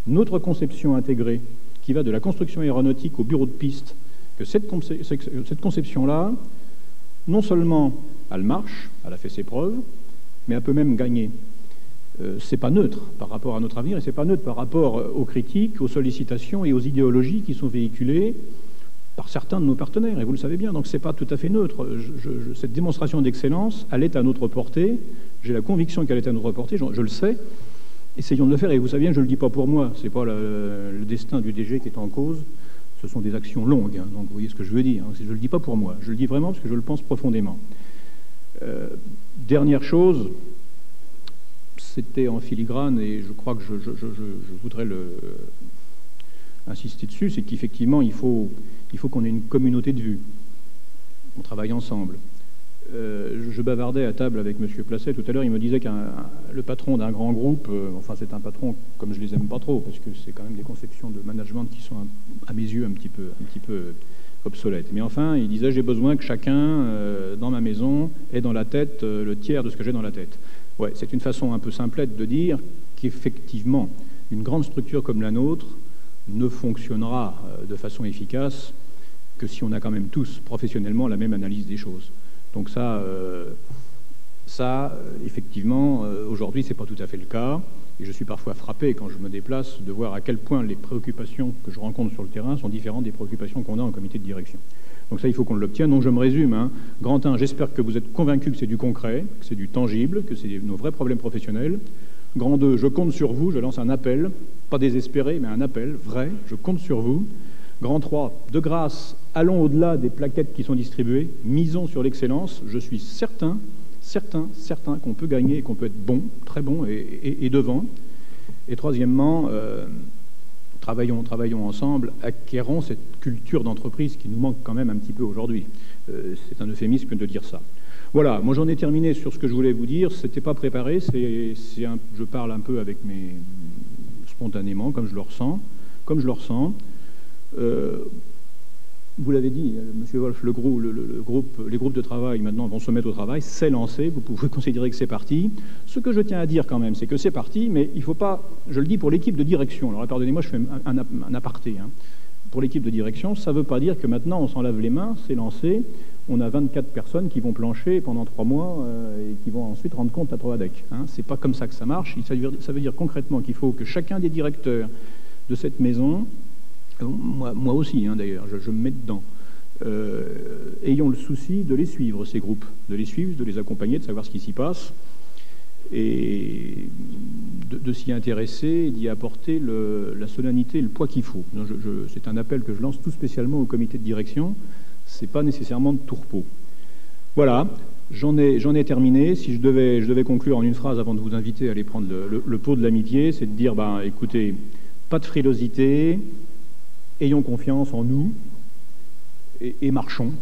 notre conception intégrée, qui va de la construction aéronautique au bureau de piste, que cette conception-là, non seulement elle marche, elle a fait ses preuves, mais elle peut même gagner. C'est pas neutre par rapport à notre avenir, et c'est pas neutre par rapport aux critiques, aux sollicitations et aux idéologies qui sont véhiculées par certains de nos partenaires, et vous le savez bien, donc c'est pas tout à fait neutre. Cette démonstration d'excellence, elle est à notre portée, j'ai la conviction qu'elle est à notre portée, je le sais. Essayons de le faire, et vous savez bien, je ne le dis pas pour moi, ce n'est pas le destin du DG qui est en cause, ce sont des actions longues, donc vous voyez ce que je veux dire, je ne le dis pas pour moi, je le dis vraiment parce que je le pense profondément. Dernière chose, c'était en filigrane, et je crois que je voudrais insister dessus, c'est qu'effectivement, il faut qu'on ait une communauté de vues, on travaille ensemble. Je bavardais à table avec M. Placet tout à l'heure, il me disait que le patron d'un grand groupe, enfin c'est un patron comme je les aime pas trop, parce que c'est quand même des conceptions de management qui sont à mes yeux un petit peu obsolètes. Mais enfin, il disait j'ai besoin que chacun dans ma maison ait dans la tête le tiers de ce que j'ai dans la tête. Ouais, c'est une façon un peu simplette de dire qu'effectivement, une grande structure comme la nôtre ne fonctionnera de façon efficace que si on a quand même tous professionnellement la même analyse des choses. Donc ça, effectivement, aujourd'hui, c'est pas tout à fait le cas. Et je suis parfois frappé, quand je me déplace, de voir à quel point les préoccupations que je rencontre sur le terrain sont différentes des préoccupations qu'on a en comité de direction. Donc ça, il faut qu'on l'obtienne. Donc je me résume. Grand 1, j'espère que vous êtes convaincus que c'est du concret, que c'est du tangible, que c'est nos vrais problèmes professionnels. Grand 2, je compte sur vous, je lance un appel, pas désespéré, mais un appel vrai, je compte sur vous. Grand 3, de grâce, allons au-delà des plaquettes qui sont distribuées, misons sur l'excellence. Je suis certain qu'on peut gagner et qu'on peut être bon, très bon et devant. Et troisièmement, travaillons ensemble, acquérons cette culture d'entreprise qui nous manque quand même un petit peu aujourd'hui. C'est un euphémisme de dire ça. Voilà, moi j'en ai terminé sur ce que je voulais vous dire. C'était pas préparé, je parle un peu avec spontanément, comme je le ressens. Vous l'avez dit, Monsieur Wolf, les groupes de travail maintenant vont se mettre au travail, c'est lancé, vous pouvez considérer que c'est parti. Ce que je tiens à dire quand même, c'est que c'est parti, mais il ne faut pas, je le dis pour l'équipe de direction, alors pardonnez-moi, je fais un aparté, hein. Pour l'équipe de direction, ça ne veut pas dire que maintenant on s'en lave les mains, c'est lancé, on a 24 personnes qui vont plancher pendant 3 mois et qui vont ensuite rendre compte à Troadec. Hein. C'est pas comme ça que ça marche, ça veut dire concrètement qu'il faut que chacun des directeurs de cette maison, moi aussi hein, d'ailleurs, je me mets dedans, ayons le souci de les suivre, ces groupes, de les suivre, de les accompagner, de savoir ce qui s'y passe, et de s'y intéresser, d'y apporter la solennité et le poids qu'il faut. C'est un appel que je lance tout spécialement au comité de direction, c'est pas nécessairement de tourpeau. Voilà, j'en ai terminé. Si je devais conclure en une phrase avant de vous inviter à aller prendre le pot de l'amitié, c'est de dire, écoutez, pas de frilosité, ayons confiance en nous, et marchons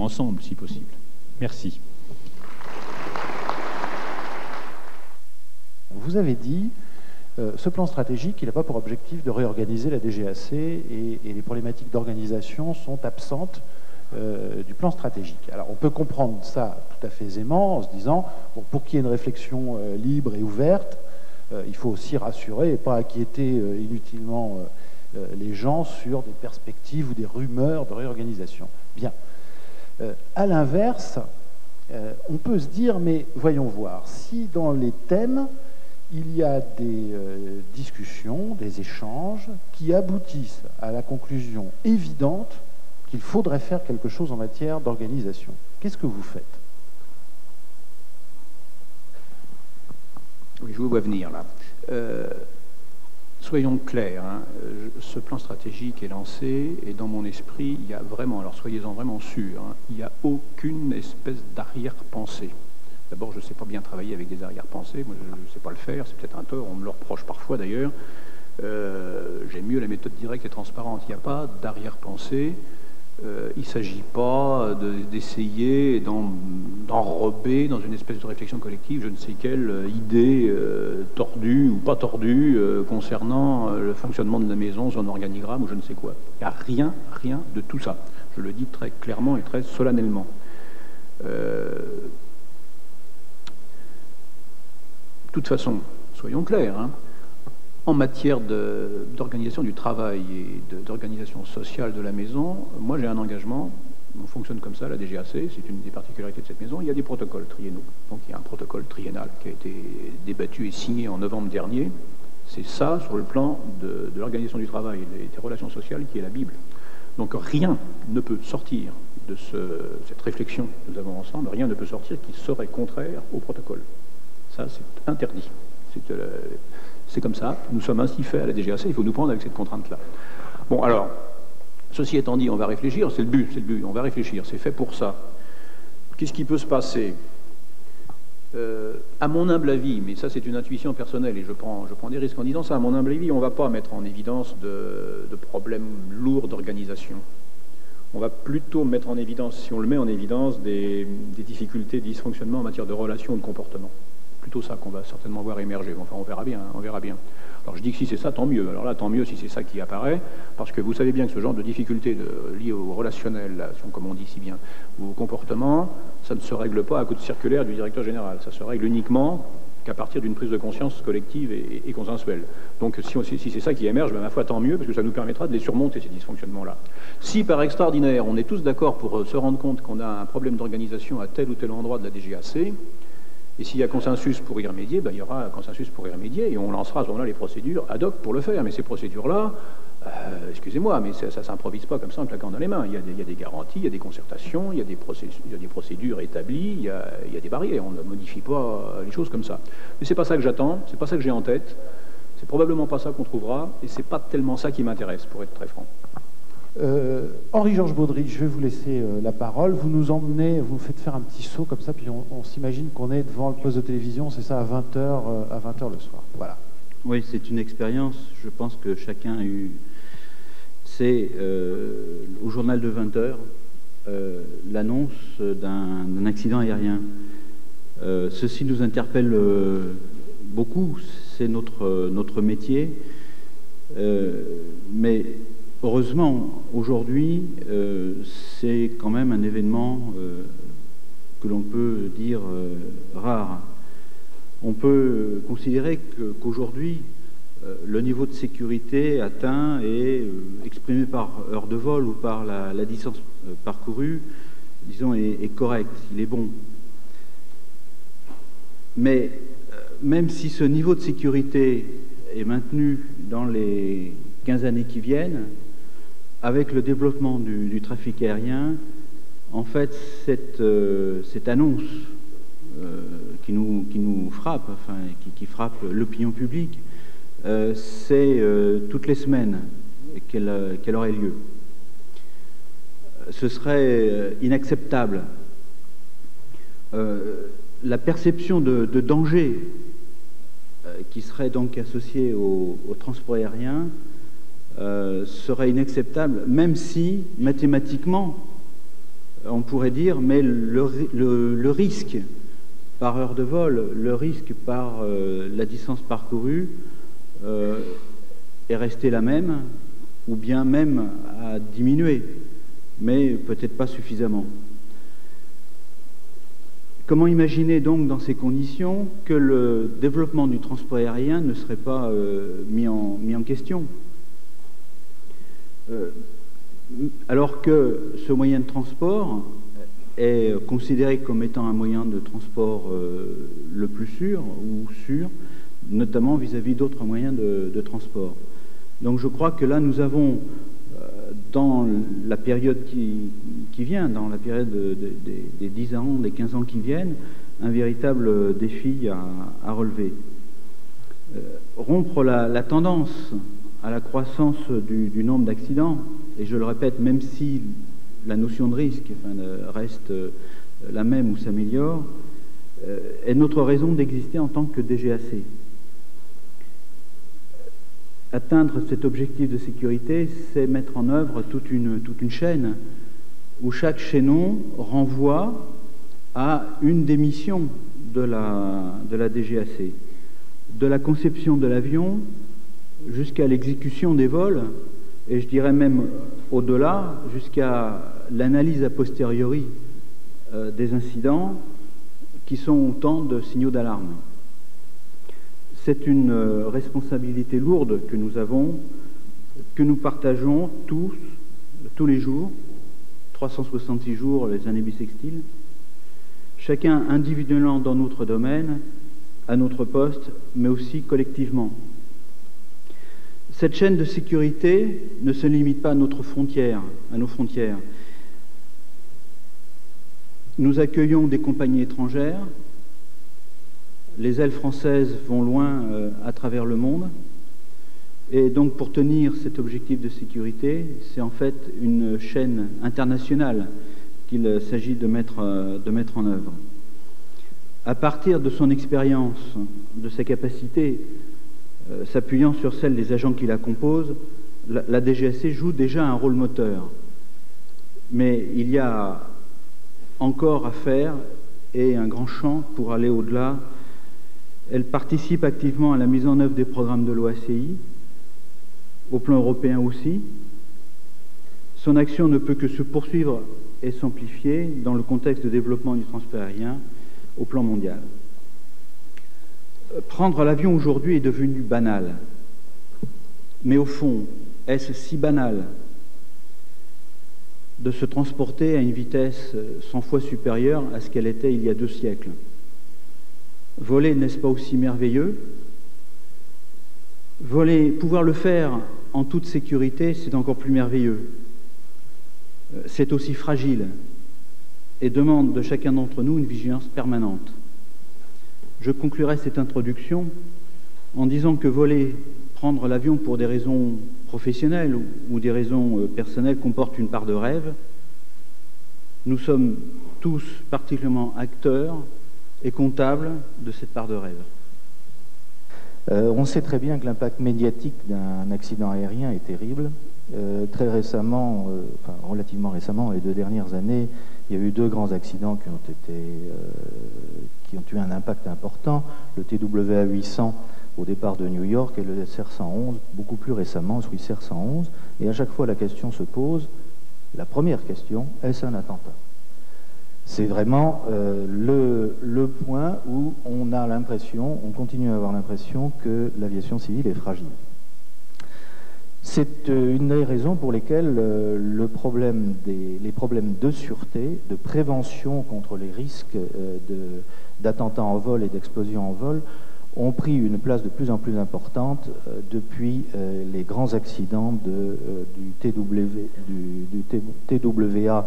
ensemble si possible. Merci. Vous avez dit, ce plan stratégique, il n'a pas pour objectif de réorganiser la DGAC et les problématiques d'organisation sont absentes du plan stratégique. Alors on peut comprendre ça tout à fait aisément en se disant, bon, pour qu'il y ait une réflexion libre et ouverte, il faut aussi rassurer et pas inquiéter inutilement les gens sur des perspectives ou des rumeurs de réorganisation. Bien. À l'inverse, on peut se dire, mais voyons voir, si dans les thèmes, il y a des discussions, des échanges qui aboutissent à la conclusion évidente qu'il faudrait faire quelque chose en matière d'organisation. Qu'est-ce que vous faites? Oui, je vous vois venir là. Soyons clairs, hein, ce plan stratégique est lancé et dans mon esprit, il y a vraiment, alors soyez-en vraiment sûrs, hein, il n'y a aucune espèce d'arrière-pensée. D'abord, je ne sais pas bien travailler avec des arrière-pensées, moi je ne sais pas le faire, c'est peut-être un tort, on me le reproche parfois d'ailleurs. J'aime mieux la méthode directe et transparente, il n'y a pas d'arrière-pensée. Il ne s'agit pas d'essayer d'enrober dans une espèce de réflexion collective je ne sais quelle idée tordue ou pas tordue concernant le fonctionnement de la maison, son organigramme ou je ne sais quoi. Il n'y a rien de tout ça. Je le dis très clairement et très solennellement. De toute façon, soyons clairs, hein, en matière d'organisation du travail et d'organisation sociale de la maison, moi j'ai un engagement, on fonctionne comme ça, la DGAC, c'est une des particularités de cette maison, il y a des protocoles triennaux. Donc il y a un protocole triennal qui a été débattu et signé en novembre dernier. C'est ça, sur le plan de l'organisation du travail et des relations sociales, qui est la Bible. Donc rien ne peut sortir de cette réflexion que nous avons ensemble, rien ne peut sortir qui serait contraire au protocole. Ça, c'est interdit. C'est comme ça, nous sommes ainsi faits à la DGAC, il faut nous prendre avec cette contrainte-là. Bon, alors, ceci étant dit, on va réfléchir, c'est le but, on va réfléchir, c'est fait pour ça. Qu'est-ce qui peut se passer? À mon humble avis, mais ça c'est une intuition personnelle et je prends des risques en disant ça, à mon humble avis, on ne va pas mettre en évidence de problèmes lourds d'organisation. On va plutôt mettre en évidence, si on le met en évidence, des difficultés, des dysfonctionnements en matière de relations ou de comportement. Plutôt ça qu'on va certainement voir émerger. Enfin, on verra bien, on verra bien. Alors je dis que si c'est ça, tant mieux. Alors là, tant mieux si c'est ça qui apparaît, parce que vous savez bien que ce genre de difficultés liées au relationnel, comme on dit si bien, ou au comportement, ça ne se règle pas à coup de circulaire du directeur général. Ça se règle uniquement qu'à partir d'une prise de conscience collective et consensuelle. Donc si c'est ça qui émerge, ma foi, tant mieux, parce que ça nous permettra de les surmonter, ces dysfonctionnements-là. Si par extraordinaire, on est tous d'accord pour se rendre compte qu'on a un problème d'organisation à tel ou tel endroit de la DGAC, et s'il y a consensus pour y remédier, il y aura un consensus pour y remédier, et on lancera à ce moment-là les procédures ad hoc pour le faire. Mais ces procédures-là, excusez-moi, mais ça ne s'improvise pas comme ça en claquant dans les mains. Il y a des garanties, il y a des concertations, il y a des procédures établies, il y a des barrières. On ne modifie pas les choses comme ça. Mais c'est pas ça que j'attends, c'est pas ça que j'ai en tête, c'est probablement pas ça qu'on trouvera, et c'est pas tellement ça qui m'intéresse, pour être très franc. Henri-Georges Baudry, je vais vous laisser la parole. Vous nous emmenez, vous faites faire un petit saut comme ça, puis on s'imagine qu'on est devant le poste de télévision, c'est ça, à 20h le soir. Voilà. Oui, c'est une expérience, je pense que chacun a eu. C'est au journal de 20h l'annonce d'un accident aérien. Ceci nous interpelle beaucoup, c'est notre métier, mais heureusement, aujourd'hui, c'est quand même un événement que l'on peut dire rare. On peut considérer qu'aujourd'hui, le niveau de sécurité atteint et exprimé par heure de vol ou par la distance parcourue, disons, est correct, il est bon. Mais même si ce niveau de sécurité est maintenu dans les 15 années qui viennent, avec le développement du trafic aérien, en fait, cette annonce qui nous frappe, enfin, qui frappe l'opinion publique, c'est toutes les semaines qu'elle aurait lieu. Ce serait inacceptable. La perception de danger qui serait donc associée au transport aérien serait inacceptable, même si, mathématiquement, on pourrait dire, mais le risque par heure de vol, le risque par la distance parcourue est resté la même, ou bien même a diminué, mais peut-être pas suffisamment. Comment imaginer donc dans ces conditions que le développement du transport aérien ne serait pas mis en question, alors que ce moyen de transport est considéré comme étant un moyen de transport le plus sûr, ou sûr, notamment vis-à-vis d'autres moyens de transport. Donc je crois que là, nous avons, dans la période qui vient, dans la période des 10 ans, des 15 ans qui viennent, un véritable défi à relever. Rompre la tendance à la croissance du nombre d'accidents, et je le répète, même si la notion de risque reste la même ou s'améliore, est notre raison d'exister en tant que DGAC. Atteindre cet objectif de sécurité, c'est mettre en œuvre toute une chaîne où chaque chaînon renvoie à une des missions de la DGAC, de la conception de l'avion jusqu'à l'exécution des vols, et je dirais même au-delà, jusqu'à l'analyse a posteriori des incidents qui sont autant de signaux d'alarme. C'est une responsabilité lourde que nous avons, que nous partageons tous les jours, 366 jours les années bissextiles, chacun individuellement dans notre domaine, à notre poste, mais aussi collectivement. Cette chaîne de sécurité ne se limite pas à nos frontières. Nous accueillons des compagnies étrangères. Les ailes françaises vont loin à travers le monde. Et donc, pour tenir cet objectif de sécurité, c'est en fait une chaîne internationale qu'il s'agit de mettre en œuvre. À partir de son expérience, de sa capacité, s'appuyant sur celle des agents qui la composent, la DGAC joue déjà un rôle moteur. Mais il y a encore à faire et un grand champ pour aller au-delà. Elle participe activement à la mise en œuvre des programmes de l'OACI, au plan européen aussi. Son action ne peut que se poursuivre et s'amplifier dans le contexte de développement du transport aérien au plan mondial. Prendre l'avion aujourd'hui est devenu banal. Mais au fond, est-ce si banal de se transporter à une vitesse 100 fois supérieure à ce qu'elle était il y a 2 siècles? Voler, n'est-ce pas aussi merveilleux? Voler, pouvoir le faire en toute sécurité, c'est encore plus merveilleux. C'est aussi fragile et demande de chacun d'entre nous une vigilance permanente. Je conclurai cette introduction en disant que voler, prendre l'avion pour des raisons professionnelles ou des raisons personnelles comporte une part de rêve. Nous sommes tous particulièrement acteurs et comptables de cette part de rêve. On sait très bien que l'impact médiatique d'un accident aérien est terrible. Très récemment, relativement récemment, les 2 dernières années, il y a eu 2 grands accidents qui ont eu un impact important. Le TWA 800 au départ de New York, et le SR 111 beaucoup plus récemment, Swissair 111. Et à chaque fois, la question se pose, la première question, est-ce un attentat? C'est vraiment le point où on a l'impression, on continue à avoir l'impression que l'aviation civile est fragile. C'est une des raisons pour lesquelles les problèmes de sûreté, de prévention contre les risques d'attentats en vol et d'explosions en vol ont pris une place de plus en plus importante depuis les grands accidents du TWA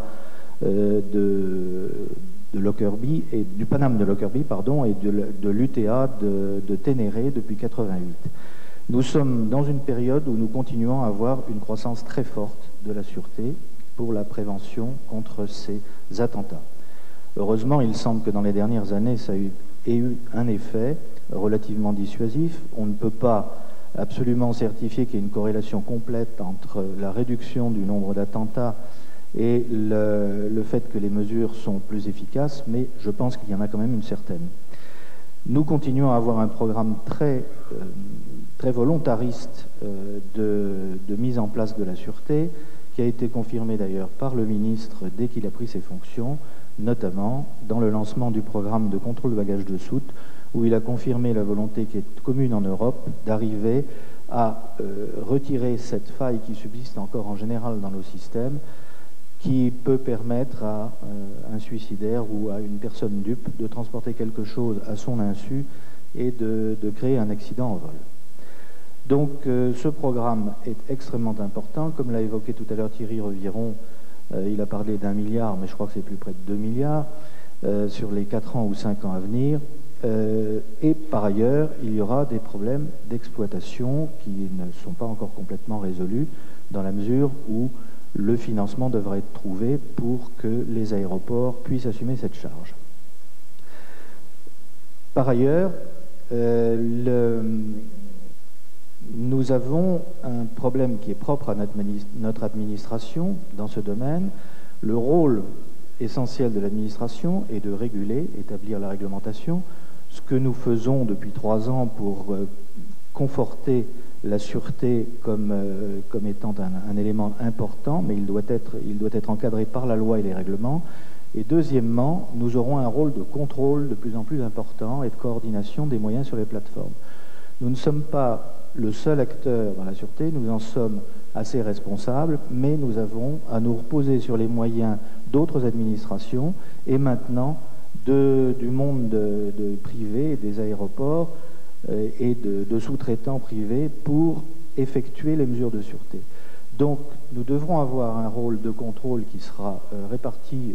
de Lockerbie et du Paname de Lockerbie, pardon, et de l'UTA de Ténéré depuis 88. Nous sommes dans une période où nous continuons à avoir une croissance très forte de la sûreté pour la prévention contre ces attentats. Heureusement, il semble que dans les dernières années, ça ait eu un effet relativement dissuasif. On ne peut pas absolument certifier qu'il y ait une corrélation complète entre la réduction du nombre d'attentats et le fait que les mesures sont plus efficaces, mais je pense qu'il y en a quand même une certaine. Nous continuons à avoir un programme très volontariste de mise en place de la sûreté, qui a été confirmé d'ailleurs par le ministre dès qu'il a pris ses fonctions, notamment dans le lancement du programme de contrôle de bagages de soute, où il a confirmé la volonté qui est commune en Europe d'arriver à retirer cette faille qui subsiste encore en général dans nos systèmes, qui peut permettre à un suicidaire ou à une personne dupe de transporter quelque chose à son insu et de créer un accident en vol. Donc ce programme est extrêmement important. Comme l'a évoqué tout à l'heure Thierry Reviron, il a parlé d'1 milliard, mais je crois que c'est plus près de 2 milliards sur les 4 ans ou 5 ans à venir. Et par ailleurs, il y aura des problèmes d'exploitation qui ne sont pas encore complètement résolus, dans la mesure où le financement devra être trouvé pour que les aéroports puissent assumer cette charge. Par ailleurs, nous avons un problème qui est propre à notre administration dans ce domaine. Le rôle essentiel de l'administration est de réguler, établir la réglementation, ce que nous faisons depuis 3 ans pour conforter la sûreté comme étant un élément important, mais il doit être encadré par la loi et les règlements. Et deuxièmement, nous aurons un rôle de contrôle de plus en plus important et de coordination des moyens sur les plateformes. Nous ne sommes pas le seul acteur dans la sûreté, nous en sommes assez responsables, mais nous avons à nous reposer sur les moyens d'autres administrations et maintenant du monde privé, des aéroports et de sous-traitants privés pour effectuer les mesures de sûreté. Donc nous devrons avoir un rôle de contrôle qui sera réparti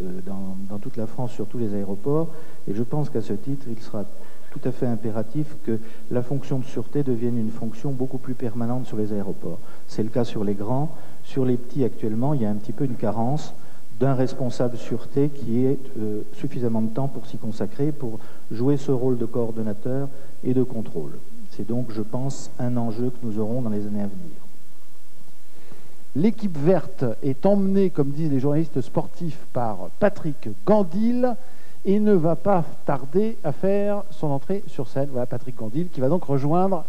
dans toute la France sur tous les aéroports, et je pense qu'à ce titre il sera tout à fait impératif que la fonction de sûreté devienne une fonction beaucoup plus permanente sur les aéroports. C'est le cas sur les grands. Sur les petits, actuellement, il y a un petit peu une carence d'un responsable sûreté qui ait suffisamment de temps pour s'y consacrer, pour jouer ce rôle de coordonnateur et de contrôle. C'est donc, je pense, un enjeu que nous aurons dans les années à venir. L'équipe verte est emmenée, comme disent les journalistes sportifs, par Patrick Gandil, et ne va pas tarder à faire son entrée sur scène. Voilà Patrick Gandil qui va donc rejoindre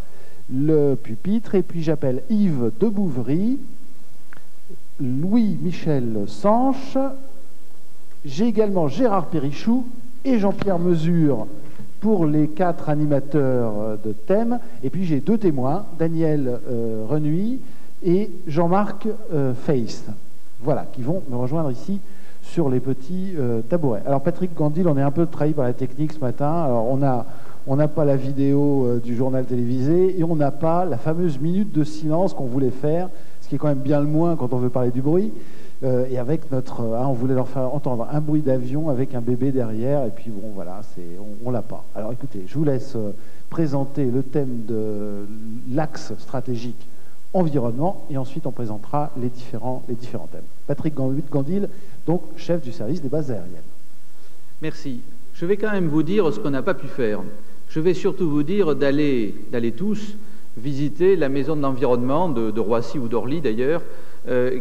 le pupitre. Et puis j'appelle Yves Debouvry, Louis-Michel Sanche, j'ai également Gérard Périchou et Jean-Pierre Mesure pour les 4 animateurs de thème. Et puis j'ai 2 témoins, Daniel Renuy et Jean-Marc Face. Voilà, qui vont me rejoindre ici sur les petits tabourets. Alors Patrick Gandil, on est un peu trahi par la technique ce matin. Alors on n'a pas la vidéo du journal télévisé et on n'a pas la fameuse minute de silence qu'on voulait faire, ce qui est quand même bien le moins quand on veut parler du bruit. Et avec on voulait leur faire entendre un bruit d'avion avec un bébé derrière, et puis bon voilà, on l'a pas. Alors écoutez, je vous laisse présenter le thème de l'axe stratégique environnement, et ensuite on présentera les différents thèmes. Patrick Gandil, donc chef du service des bases aériennes. Merci. Je vais quand même vous dire ce qu'on n'a pas pu faire. Je vais surtout vous dire d'aller tous visiter la maison de l'environnement de Roissy ou d'Orly d'ailleurs,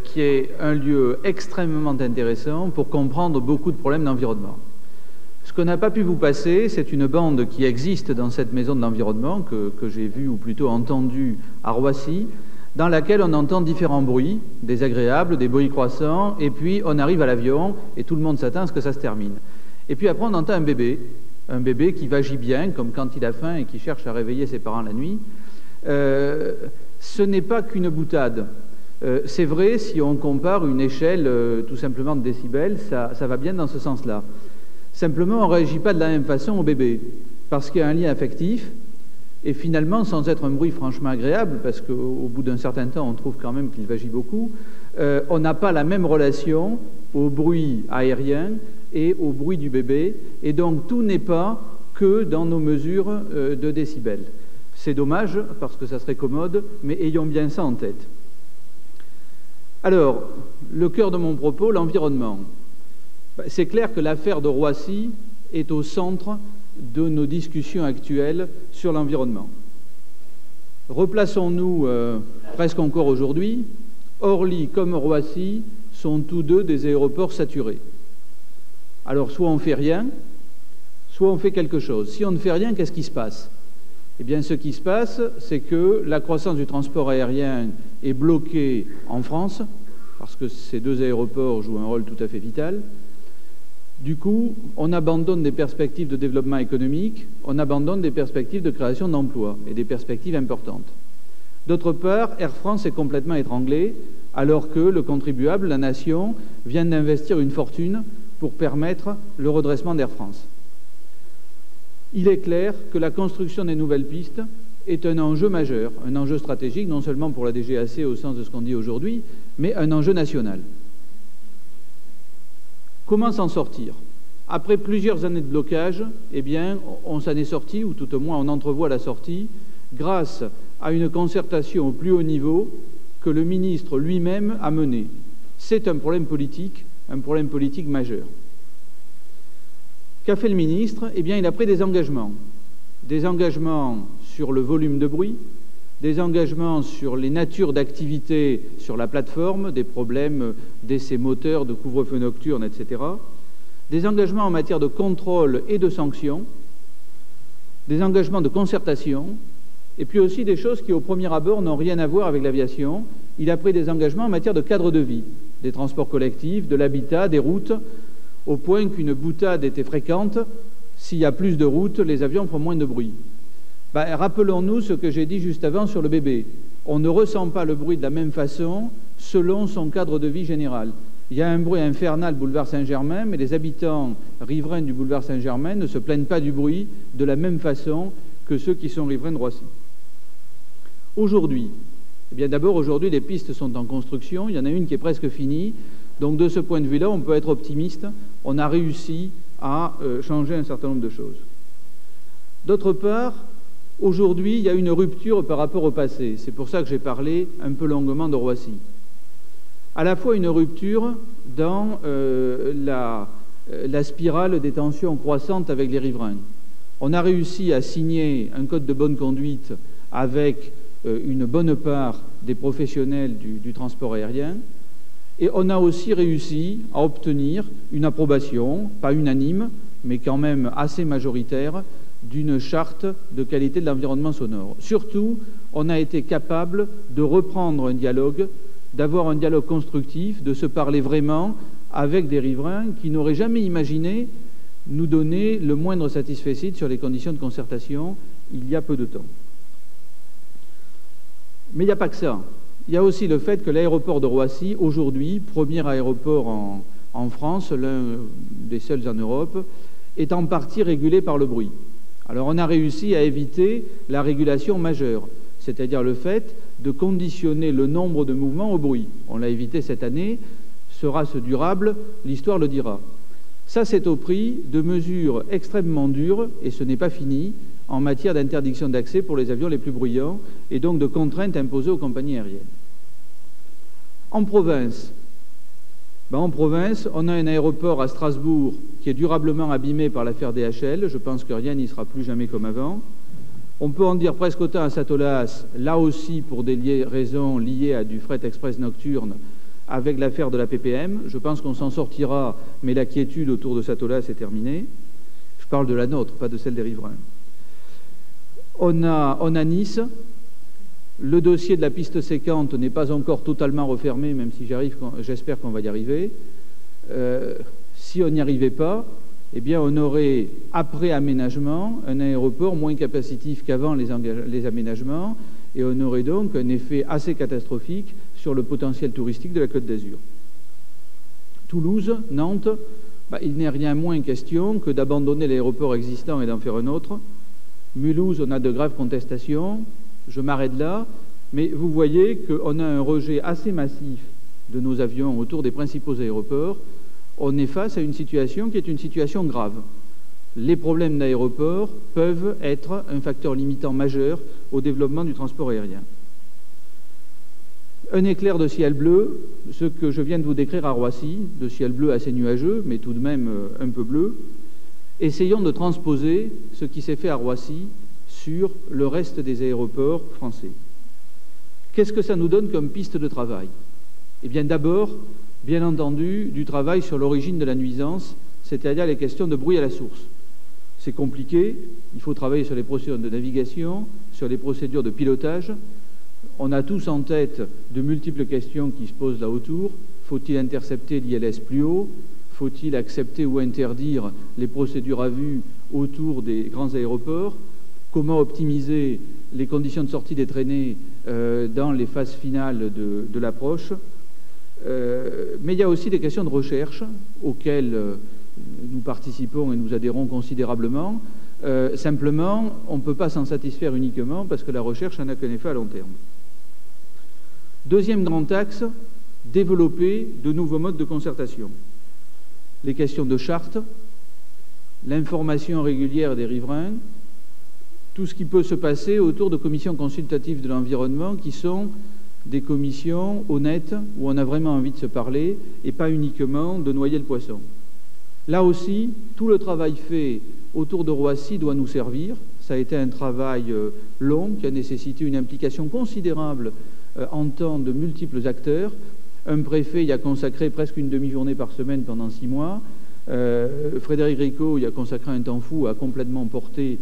qui est un lieu extrêmement intéressant pour comprendre beaucoup de problèmes d'environnement. Ce Ce qu'on n'a pas pu vous passer, c'est une bande qui existe dans cette maison de l'environnement, que j'ai vue ou plutôt entendue à Roissy, dans laquelle on entend différents bruits, désagréables, des bruits croissants, et puis on arrive à l'avion, et tout le monde s'attend à ce que ça se termine. Et puis après on entend un bébé qui vagit bien, comme quand il a faim et qui cherche à réveiller ses parents la nuit. Ce n'est pas qu'une boutade. C'est vrai, si on compare une échelle tout simplement de décibels, ça va bien dans ce sens-là. Simplement, on ne réagit pas de la même façon au bébé, parce qu'il y a un lien affectif, et finalement, sans être un bruit franchement agréable, parce qu'au bout d'un certain temps, on trouve quand même qu'il vagit beaucoup, on n'a pas la même relation au bruit aérien et au bruit du bébé, et donc tout n'est pas que dans nos mesures de décibels. C'est dommage, parce que ça serait commode, mais ayons bien ça en tête. Alors, le cœur de mon propos, l'environnement. C'est clair que l'affaire de Roissy est au centre de nos discussions actuelles sur l'environnement. Replaçons-nous presque encore aujourd'hui. Orly comme Roissy sont tous deux des aéroports saturés. Alors, soit on ne fait rien, soit on fait quelque chose. Si on ne fait rien, qu'est-ce qui se passe? Eh bien, ce qui se passe, c'est que la croissance du transport aérien est bloquée en France, parce que ces deux aéroports jouent un rôle tout à fait vital. Du coup, on abandonne des perspectives de développement économique, on abandonne des perspectives de création d'emplois, et des perspectives importantes. D'autre part, Air France est complètement étranglée, alors que le contribuable, la nation, vient d'investir une fortune pour permettre le redressement d'Air France. Il est clair que la construction des nouvelles pistes est un enjeu majeur, un enjeu stratégique, non seulement pour la DGAC au sens de ce qu'on dit aujourd'hui, mais un enjeu national. Comment s'en sortir? Après plusieurs années de blocage, eh bien, on s'en est sorti, ou tout au moins on entrevoit la sortie, grâce à une concertation au plus haut niveau que le ministre lui-même a menée. C'est un problème politique majeur. Qu'a fait le ministre? Eh bien, il a pris des engagements sur le volume de bruit, des engagements sur les natures d'activité sur la plateforme, des problèmes d'essais moteurs, de couvre-feu nocturne, etc., des engagements en matière de contrôle et de sanctions, des engagements de concertation, et puis aussi des choses qui, au premier abord, n'ont rien à voir avec l'aviation. Il a pris des engagements en matière de cadre de vie, des transports collectifs, de l'habitat, des routes, au point qu'une boutade était fréquente. S'il y a plus de routes, les avions font moins de bruit. Rappelons-nous ce que j'ai dit juste avant sur le bébé. On ne ressent pas le bruit de la même façon selon son cadre de vie général. Il y a un bruit infernal boulevard Saint-Germain, mais les habitants riverains du boulevard Saint-Germain ne se plaignent pas du bruit de la même façon que ceux qui sont riverains de Roissy. Aujourd'hui, eh bien d'abord, aujourd'hui, les pistes sont en construction. Il y en a une qui est presque finie. Donc, de ce point de vue-là, on peut être optimiste. On a réussi à changer un certain nombre de choses. D'autre part, aujourd'hui, il y a une rupture par rapport au passé. C'est pour ça que j'ai parlé un peu longuement de Roissy. À la fois une rupture dans la spirale des tensions croissantes avec les riverains. On a réussi à signer un code de bonne conduite avec une bonne part des professionnels du transport aérien, et on a aussi réussi à obtenir une approbation, pas unanime, mais quand même assez majoritaire, d'une charte de qualité de l'environnement sonore. Surtout, on a été capable de reprendre un dialogue, d'avoir un dialogue constructif, de se parler vraiment avec des riverains qui n'auraient jamais imaginé nous donner le moindre satisfecit sur les conditions de concertation il y a peu de temps. Mais il n'y a pas que ça. Il y a aussi le fait que l'aéroport de Roissy, aujourd'hui, premier aéroport en France, l'un des seuls en Europe, est en partie régulé par le bruit. Alors on a réussi à éviter la régulation majeure, c'est-à-dire le fait de conditionner le nombre de mouvements au bruit. On l'a évité cette année. Sera-ce durable? L'histoire le dira. Ça, c'est au prix de mesures extrêmement dures, et ce n'est pas fini, en matière d'interdiction d'accès pour les avions les plus bruyants, et donc de contraintes imposées aux compagnies aériennes. En province, on a un aéroport à Strasbourg qui est durablement abîmé par l'affaire DHL. Je pense que rien n'y sera plus jamais comme avant. On peut en dire presque autant à Satolas, là aussi pour des raisons liées à du fret express nocturne, avec l'affaire de la PPM. Je pense qu'on s'en sortira, mais la quiétude autour de Satolas est terminée. parle de la nôtre, pas de celle des riverains. On a Nice. Le dossier de la piste sécante n'est pas encore totalement refermé, même si j'espère qu'on va y arriver. Si on n'y arrivait pas, eh bien, on aurait, après aménagement, un aéroport moins capacitif qu'avant les aménagements, et on aurait donc un effet assez catastrophique sur le potentiel touristique de la Côte d'Azur. Toulouse, Nantes, il n'est rien moins question que d'abandonner l'aéroport existant et d'en faire un autre. Mulhouse, on a de graves contestations. Je m'arrête là, mais vous voyez qu'on a un rejet assez massif de nos avions autour des principaux aéroports. On est face à une situation qui est une situation grave. Les problèmes d'aéroport peuvent être un facteur limitant majeur au développement du transport aérien. Un éclair de ciel bleu, ce que je viens de vous décrire à Roissy, de ciel bleu assez nuageux, mais tout de même un peu bleu. Essayons de transposer ce qui s'est fait à Roissy sur le reste des aéroports français. Qu'est-ce que ça nous donne comme piste de travail? Eh bien d'abord, bien entendu, du travail sur l'origine de la nuisance, c'est-à-dire les questions de bruit à la source. C'est compliqué, il faut travailler sur les procédures de navigation, sur les procédures de pilotage. On a tous en tête de multiples questions qui se posent là autour. Faut-il intercepter l'ILS plus haut? Faut-il accepter ou interdire les procédures à vue autour des grands aéroports? Comment optimiser les conditions de sortie des traînées dans les phases finales de l'approche? Mais il y a aussi des questions de recherche auxquelles nous participons et nous adhérons considérablement. Simplement, on ne peut pas s'en satisfaire uniquement parce que la recherche n'a qu'un effet à long terme. Deuxième grand axe, développer de nouveaux modes de concertation. Les questions de charte, l'information régulière des riverains, tout ce qui peut se passer autour de commissions consultatives de l'environnement qui sont des commissions honnêtes où on a vraiment envie de se parler et pas uniquement de noyer le poisson. Là aussi, tout le travail fait autour de Roissy doit nous servir. Ça a été un travail long qui a nécessité une implication considérable en temps de multiples acteurs. Un préfet y a consacré presque une demi-journée par semaine pendant 6 mois. Frédéric Ricot y a consacré un temps fou à complètement porter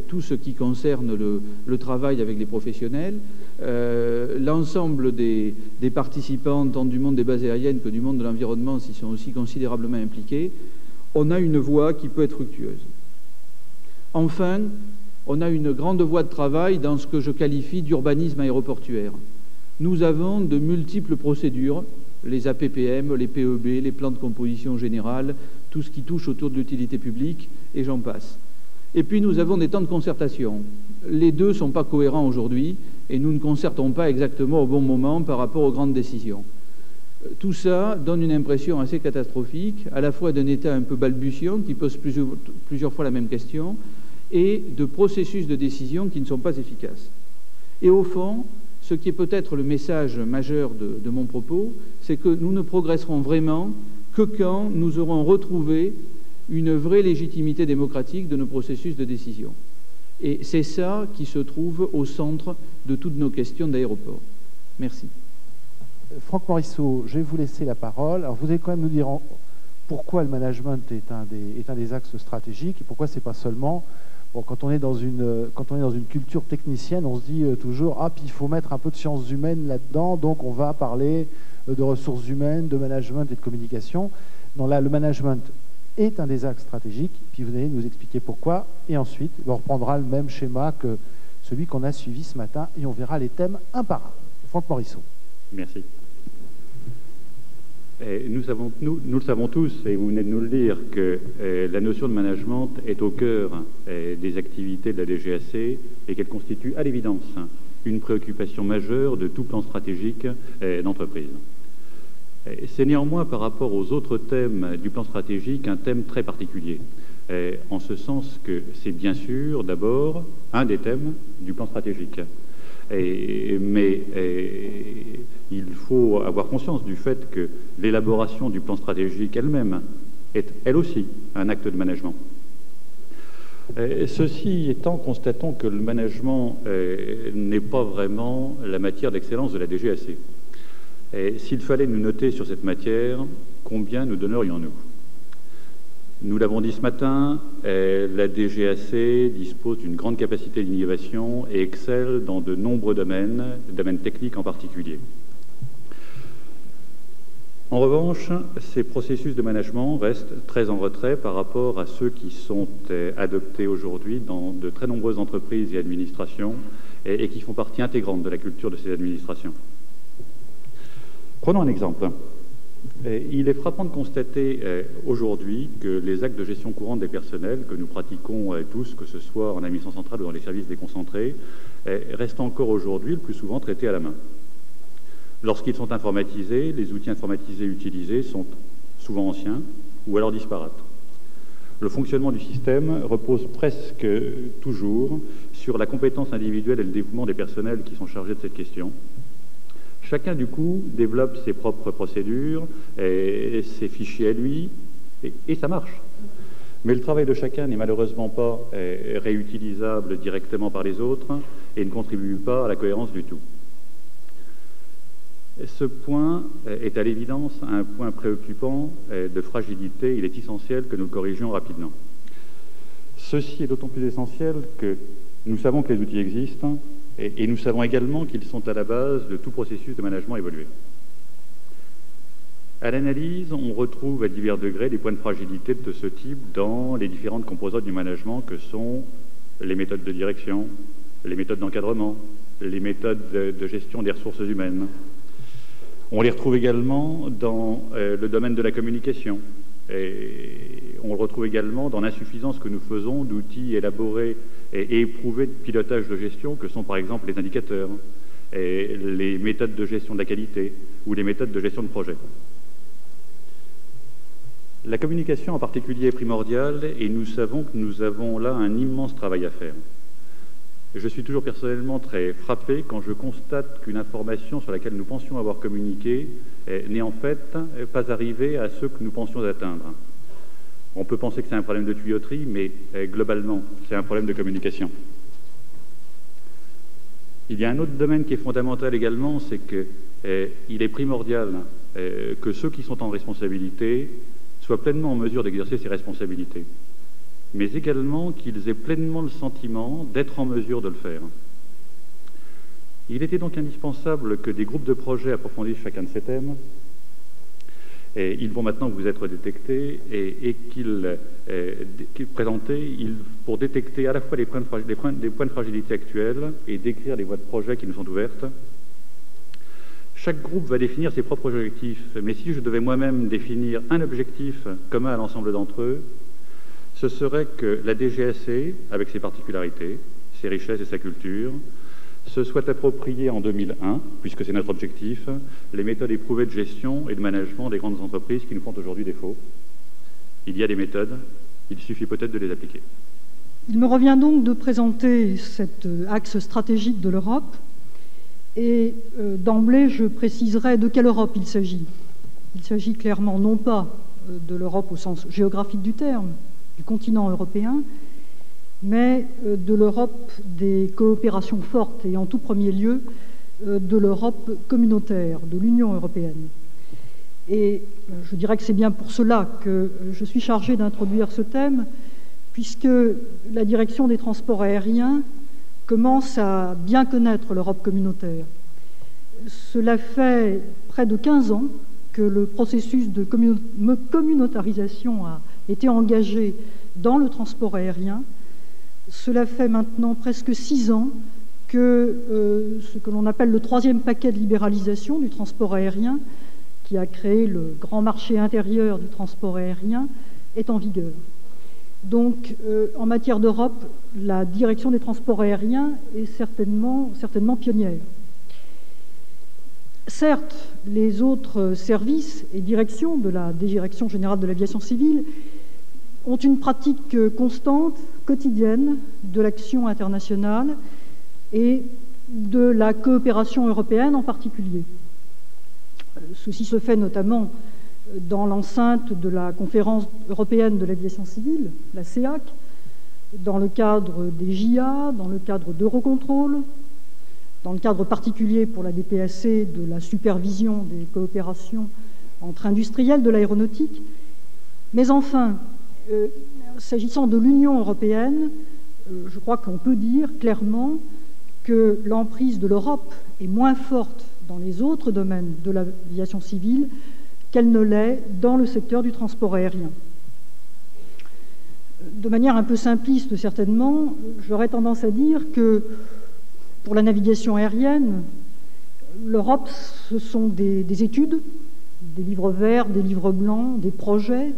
tout ce qui concerne le travail avec les professionnels. L'ensemble des participants, tant du monde des bases aériennes que du monde de l'environnement, s'y sont aussi considérablement impliqués. On a une voie qui peut être fructueuse. Enfin, on a une grande voie de travail dans ce que je qualifie d'urbanisme aéroportuaire. Nous avons de multiples procédures, les APPM, les PEB, les plans de composition générale, tout ce qui touche autour de l'utilité publique, et j'en passe. Et puis nous avons des temps de concertation. Les deux ne sont pas cohérents aujourd'hui, et nous ne concertons pas exactement au bon moment par rapport aux grandes décisions. Tout ça donne une impression assez catastrophique, à la fois d'un État un peu balbutiant, qui pose plusieurs fois la même question, et de processus de décision qui ne sont pas efficaces. Et au fond, ce qui est peut-être le message majeur de mon propos, c'est que nous ne progresserons vraiment que quand nous aurons retrouvé une vraie légitimité démocratique de nos processus de décision. Et c'est ça qui se trouve au centre de toutes nos questions d'aéroport. Merci. Franck Morisseau, je vais vous laisser la parole. Alors vous allez quand même nous dire pourquoi le management est un des axes stratégiques et pourquoi c'est pas seulement... Bon, quand on est dans une culture technicienne, on se dit toujours puis il faut mettre un peu de sciences humaines là-dedans, donc on va parler de ressources humaines, de management et de communication. Non, là, le management est un des axes stratégiques, puis vous allez nous expliquer pourquoi, et ensuite, on reprendra le même schéma que celui qu'on a suivi ce matin, et on verra les thèmes un par un. Franck Morisseau. Merci. Nous le savons tous, et vous venez de nous le dire, que la notion de management est au cœur des activités de la DGAC et qu'elle constitue à l'évidence une préoccupation majeure de tout plan stratégique d'entreprise. C'est néanmoins par rapport aux autres thèmes du plan stratégique un thème très particulier, en ce sens que c'est bien sûr d'abord un des thèmes du plan stratégique. Mais il faut avoir conscience du fait que l'élaboration du plan stratégique elle-même est elle aussi un acte de management. Ceci étant, constatons que le management n'est pas vraiment la matière d'excellence de la DGAC. S'il fallait nous noter sur cette matière, combien nous donnerions-nous? Nous l'avons dit ce matin, la DGAC dispose d'une grande capacité d'innovation et excelle dans de nombreux domaines techniques en particulier. En revanche, ces processus de management restent très en retrait par rapport à ceux qui sont adoptés aujourd'hui dans de très nombreuses entreprises et administrations et qui font partie intégrante de la culture de ces administrations. Prenons un exemple. Il est frappant de constater aujourd'hui que les actes de gestion courante des personnels que nous pratiquons tous, que ce soit en administration centrale ou dans les services déconcentrés, restent encore aujourd'hui le plus souvent traités à la main. Lorsqu'ils sont informatisés, les outils informatisés utilisés sont souvent anciens ou alors disparates. Le fonctionnement du système repose presque toujours sur la compétence individuelle et le dévouement des personnels qui sont chargés de cette question. Chacun, du coup, développe ses propres procédures, et ses fichiers à lui, et ça marche. Mais le travail de chacun n'est malheureusement pas réutilisable directement par les autres et ne contribue pas à la cohérence du tout. Ce point est à l'évidence un point préoccupant de fragilité. Il est essentiel que nous le corrigions rapidement. Ceci est d'autant plus essentiel que nous savons que les outils existent et nous savons également qu'ils sont à la base de tout processus de management évolué. À l'analyse, on retrouve à divers degrés des points de fragilité de ce type dans les différentes composantes du management que sont les méthodes de direction, les méthodes d'encadrement, les méthodes de gestion des ressources humaines. On les retrouve également dans le domaine de la communication. Et on le retrouve également dans l'insuffisance que nous faisons d'outils élaborés et éprouvés de pilotage de gestion que sont par exemple les indicateurs, et les méthodes de gestion de la qualité ou les méthodes de gestion de projet. La communication en particulier est primordiale et nous savons que nous avons là un immense travail à faire. Je suis toujours personnellement très frappé quand je constate qu'une information sur laquelle nous pensions avoir communiqué n'est en fait pas arrivée à ceux que nous pensions atteindre. On peut penser que c'est un problème de tuyauterie, mais globalement, c'est un problème de communication. Il y a un autre domaine qui est fondamental également, c'est qu'il est primordial que ceux qui sont en responsabilité soient pleinement en mesure d'exercer ces responsabilités, mais également qu'ils aient pleinement le sentiment d'être en mesure de le faire. Il était donc indispensable que des groupes de projets approfondissent chacun de ces thèmes. Et ils vont maintenant vous être détectés et qu'ils présentés pour détecter à la fois les points de fragilité actuels et décrire les voies de projet qui nous sont ouvertes. Chaque groupe va définir ses propres objectifs, mais si je devais moi-même définir un objectif commun à l'ensemble d'entre eux, ce serait que la DGAC, avec ses particularités, ses richesses et sa culture, se soit approprié en 2001, puisque c'est notre objectif, les méthodes éprouvées de gestion et de management des grandes entreprises qui nous font aujourd'hui défaut. Il y a des méthodes, il suffit peut-être de les appliquer. Il me revient donc de présenter cet axe stratégique de l'Europe et d'emblée je préciserai de quelle Europe il s'agit. Il s'agit clairement non pas de l'Europe au sens géographique du terme, du continent européen, mais de l'Europe des coopérations fortes et en tout premier lieu de l'Europe communautaire, de l'Union européenne. Et je dirais que c'est bien pour cela que je suis chargé d'introduire ce thème, puisque la direction des transports aériens commence à bien connaître l'Europe communautaire. Cela fait près de 15 ans que le processus de communautarisation a été engagé dans le transport aérien. Cela fait maintenant presque 6 ans que ce que l'on appelle le 3e paquet de libéralisation du transport aérien, qui a créé le grand marché intérieur du transport aérien, est en vigueur. Donc, en matière d'Europe, la direction des transports aériens est certainement pionnière. Certes, les autres services et directions de la Direction générale de l'aviation civile ont une pratique constante, quotidienne, de l'action internationale et de la coopération européenne en particulier. Ceci se fait notamment dans l'enceinte de la Conférence européenne de l'aviation civile, la CEAC, dans le cadre des JA, dans le cadre d'Eurocontrol, dans le cadre particulier pour la DPAC de la supervision des coopérations entre industriels de l'aéronautique. Mais enfin, S'agissant de l'Union européenne, je crois qu'on peut dire clairement que l'emprise de l'Europe est moins forte dans les autres domaines de l'aviation civile qu'elle ne l'est dans le secteur du transport aérien. De manière un peu simpliste, certainement, j'aurais tendance à dire que pour la navigation aérienne, l'Europe, ce sont des études, des livres verts, des livres blancs, des projets.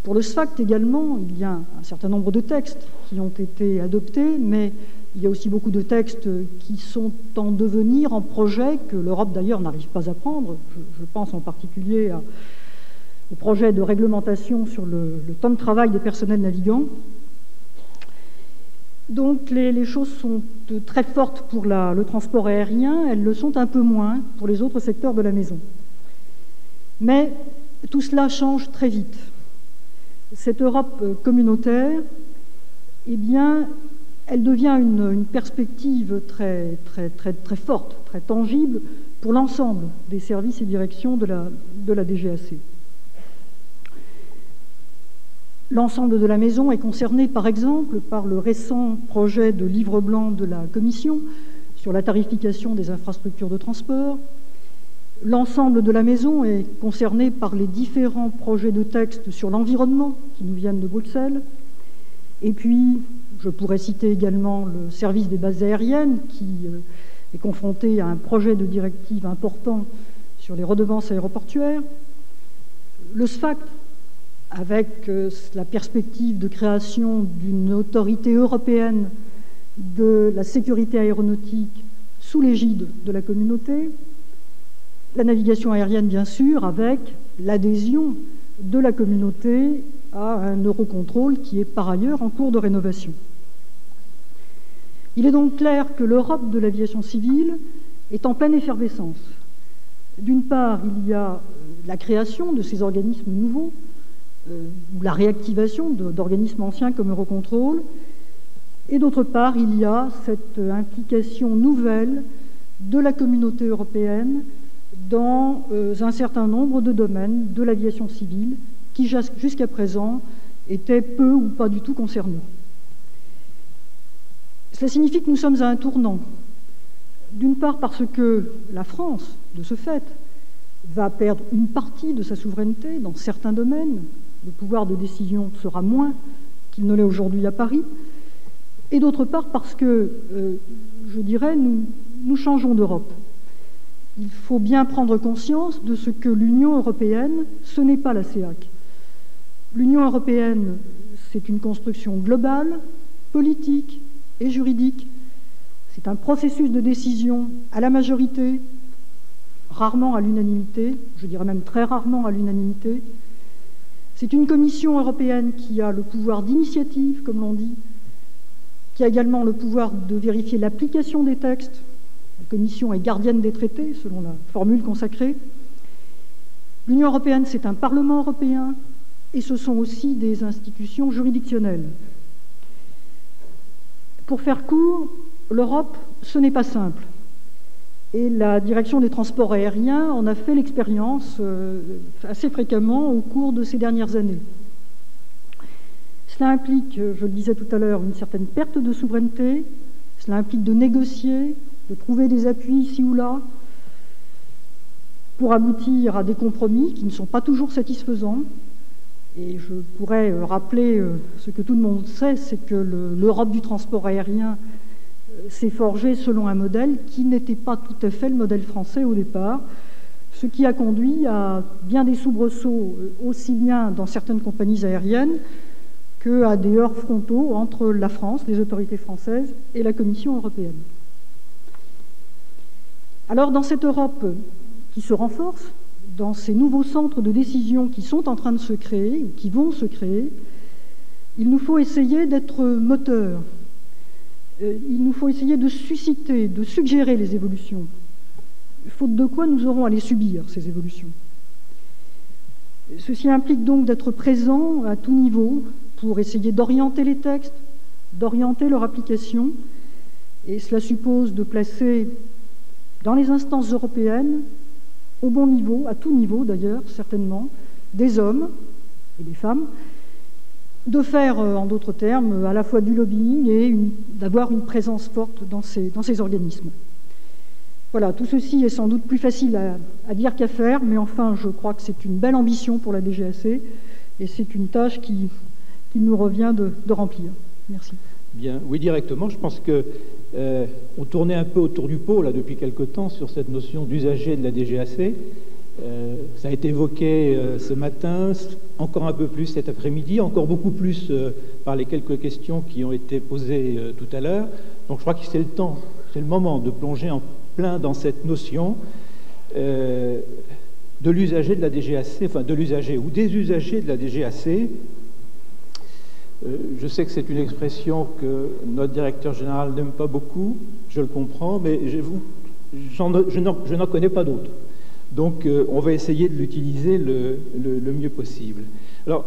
Pour le SFACT également, il y a un certain nombre de textes qui ont été adoptés, mais il y a aussi beaucoup de textes qui sont en devenir, en projet, que l'Europe d'ailleurs n'arrive pas à prendre. Je pense en particulier au projet de réglementation sur le temps de travail des personnels navigants. Donc les choses sont très fortes pour le transport aérien, elles le sont un peu moins pour les autres secteurs de la maison. Mais tout cela change très vite. Cette Europe communautaire, eh bien, elle devient une perspective très forte, très tangible pour l'ensemble des services et directions de la DGAC. L'ensemble de la maison est concerné, par exemple, par le récent projet de livre blanc de la Commission sur la tarification des infrastructures de transport. L'ensemble de la maison est concerné par les différents projets de texte sur l'environnement qui nous viennent de Bruxelles. Et puis, je pourrais citer également le service des bases aériennes qui est confronté à un projet de directive important sur les redevances aéroportuaires. Le SFACT, avec la perspective de création d'une autorité européenne de la sécurité aéronautique sous l'égide de la communauté. La navigation aérienne, bien sûr, avec l'adhésion de la communauté à un Eurocontrol qui est par ailleurs en cours de rénovation. Il est donc clair que l'Europe de l'aviation civile est en pleine effervescence. D'une part, il y a la création de ces organismes nouveaux, ou la réactivation d'organismes anciens comme Eurocontrol, et d'autre part, il y a cette implication nouvelle de la communauté européenne dans un certain nombre de domaines de l'aviation civile qui, jusqu'à présent, étaient peu ou pas du tout concernés. Cela signifie que nous sommes à un tournant. D'une part parce que la France, de ce fait, va perdre une partie de sa souveraineté dans certains domaines. Le pouvoir de décision sera moins qu'il ne l'est aujourd'hui à Paris. Et d'autre part parce que, je dirais, nous changeons d'Europe. Il faut bien prendre conscience de ce que l'Union européenne, ce n'est pas la CEAC. L'Union européenne, c'est une construction globale, politique et juridique. C'est un processus de décision à la majorité, rarement à l'unanimité, je dirais même très rarement à l'unanimité. C'est une Commission européenne qui a le pouvoir d'initiative, comme l'on dit, qui a également le pouvoir de vérifier l'application des textes. La Commission est gardienne des traités, selon la formule consacrée. L'Union européenne, c'est un Parlement européen, et ce sont aussi des institutions juridictionnelles. Pour faire court, l'Europe, ce n'est pas simple. Et la direction des transports aériens en a fait l'expérience assez fréquemment au cours de ces dernières années. Cela implique, je le disais tout à l'heure, une certaine perte de souveraineté. Cela implique de négocier, de trouver des appuis ici ou là pour aboutir à des compromis qui ne sont pas toujours satisfaisants. Et je pourrais rappeler ce que tout le monde sait, c'est que l'Europe du transport aérien s'est forgée selon un modèle qui n'était pas tout à fait le modèle français au départ, ce qui a conduit à bien des soubresauts, aussi bien dans certaines compagnies aériennes qu'à des heurts frontaux entre la France, les autorités françaises et la Commission européenne. Alors, dans cette Europe qui se renforce, dans ces nouveaux centres de décision qui sont en train de se créer, ou qui vont se créer, il nous faut essayer d'être moteurs. Il nous faut essayer de susciter, de suggérer les évolutions, faute de quoi nous aurons à les subir, ces évolutions. Ceci implique donc d'être présent à tout niveau pour essayer d'orienter les textes, d'orienter leur application, et cela suppose de placer dans les instances européennes, au bon niveau, à tout niveau d'ailleurs, certainement, des hommes et des femmes de faire, en d'autres termes, à la fois du lobbying et d'avoir une présence forte dans ces organismes. Voilà, tout ceci est sans doute plus facile à dire qu'à faire, mais enfin, je crois que c'est une belle ambition pour la DGAC, et c'est une tâche qui nous revient de remplir. Merci. Bien, oui, directement. Je pense que on tournait un peu autour du pot là depuis quelque temps sur cette notion d'usager de la DGAC. Ça a été évoqué ce matin, encore un peu plus cet après-midi, encore beaucoup plus par les quelques questions qui ont été posées tout à l'heure. Donc je crois que c'est le temps, c'est le moment de plonger en plein dans cette notion de l'usager de la DGAC, enfin de l'usager ou des usagers de la DGAC. Je sais que c'est une expression que notre directeur général n'aime pas beaucoup, je le comprends, mais je n'en connais pas d'autres. Donc on va essayer de l'utiliser le mieux possible. Alors,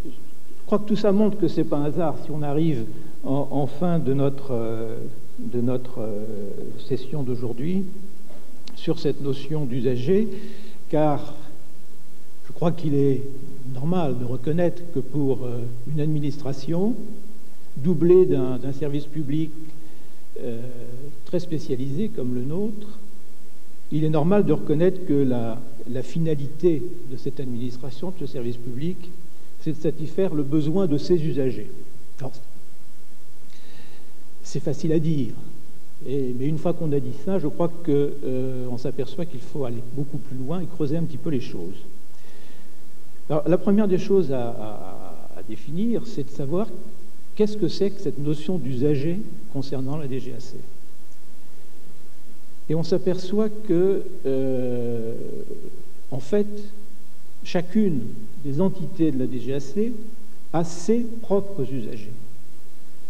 je crois que tout ça montre que ce n'est pas un hasard si on arrive en fin de notre session d'aujourd'hui sur cette notion d'usager, car je crois qu'il est normal de reconnaître que pour une administration doublée d'un service public très spécialisé comme le nôtre, il est normal de reconnaître que la finalité de cette administration, de ce service public, c'est de satisfaire le besoin de ses usagers. Alors, c'est facile à dire, mais une fois qu'on a dit ça, je crois qu'on s'aperçoit qu'il faut aller beaucoup plus loin et creuser un petit peu les choses. Alors, la première des choses à définir, c'est de savoir qu'est-ce que c'est que cette notion d'usager concernant la DGAC. Et on s'aperçoit que, en fait, chacune des entités de la DGAC a ses propres usagers.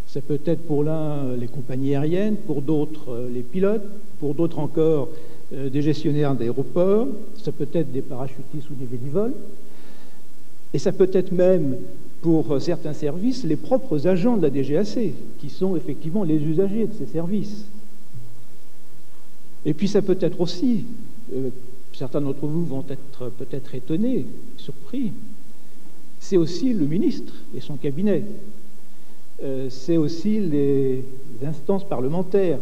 Ça peut être pour l'un les compagnies aériennes, pour d'autres les pilotes, pour d'autres encore des gestionnaires d'aéroports, ça peut être des parachutistes ou des bénévoles, et ça peut être même, pour certains services, les propres agents de la DGAC, qui sont effectivement les usagers de ces services. Et puis ça peut être aussi, certains d'entre vous vont être peut-être étonnés, surpris, c'est aussi le ministre et son cabinet. C'est aussi les instances parlementaires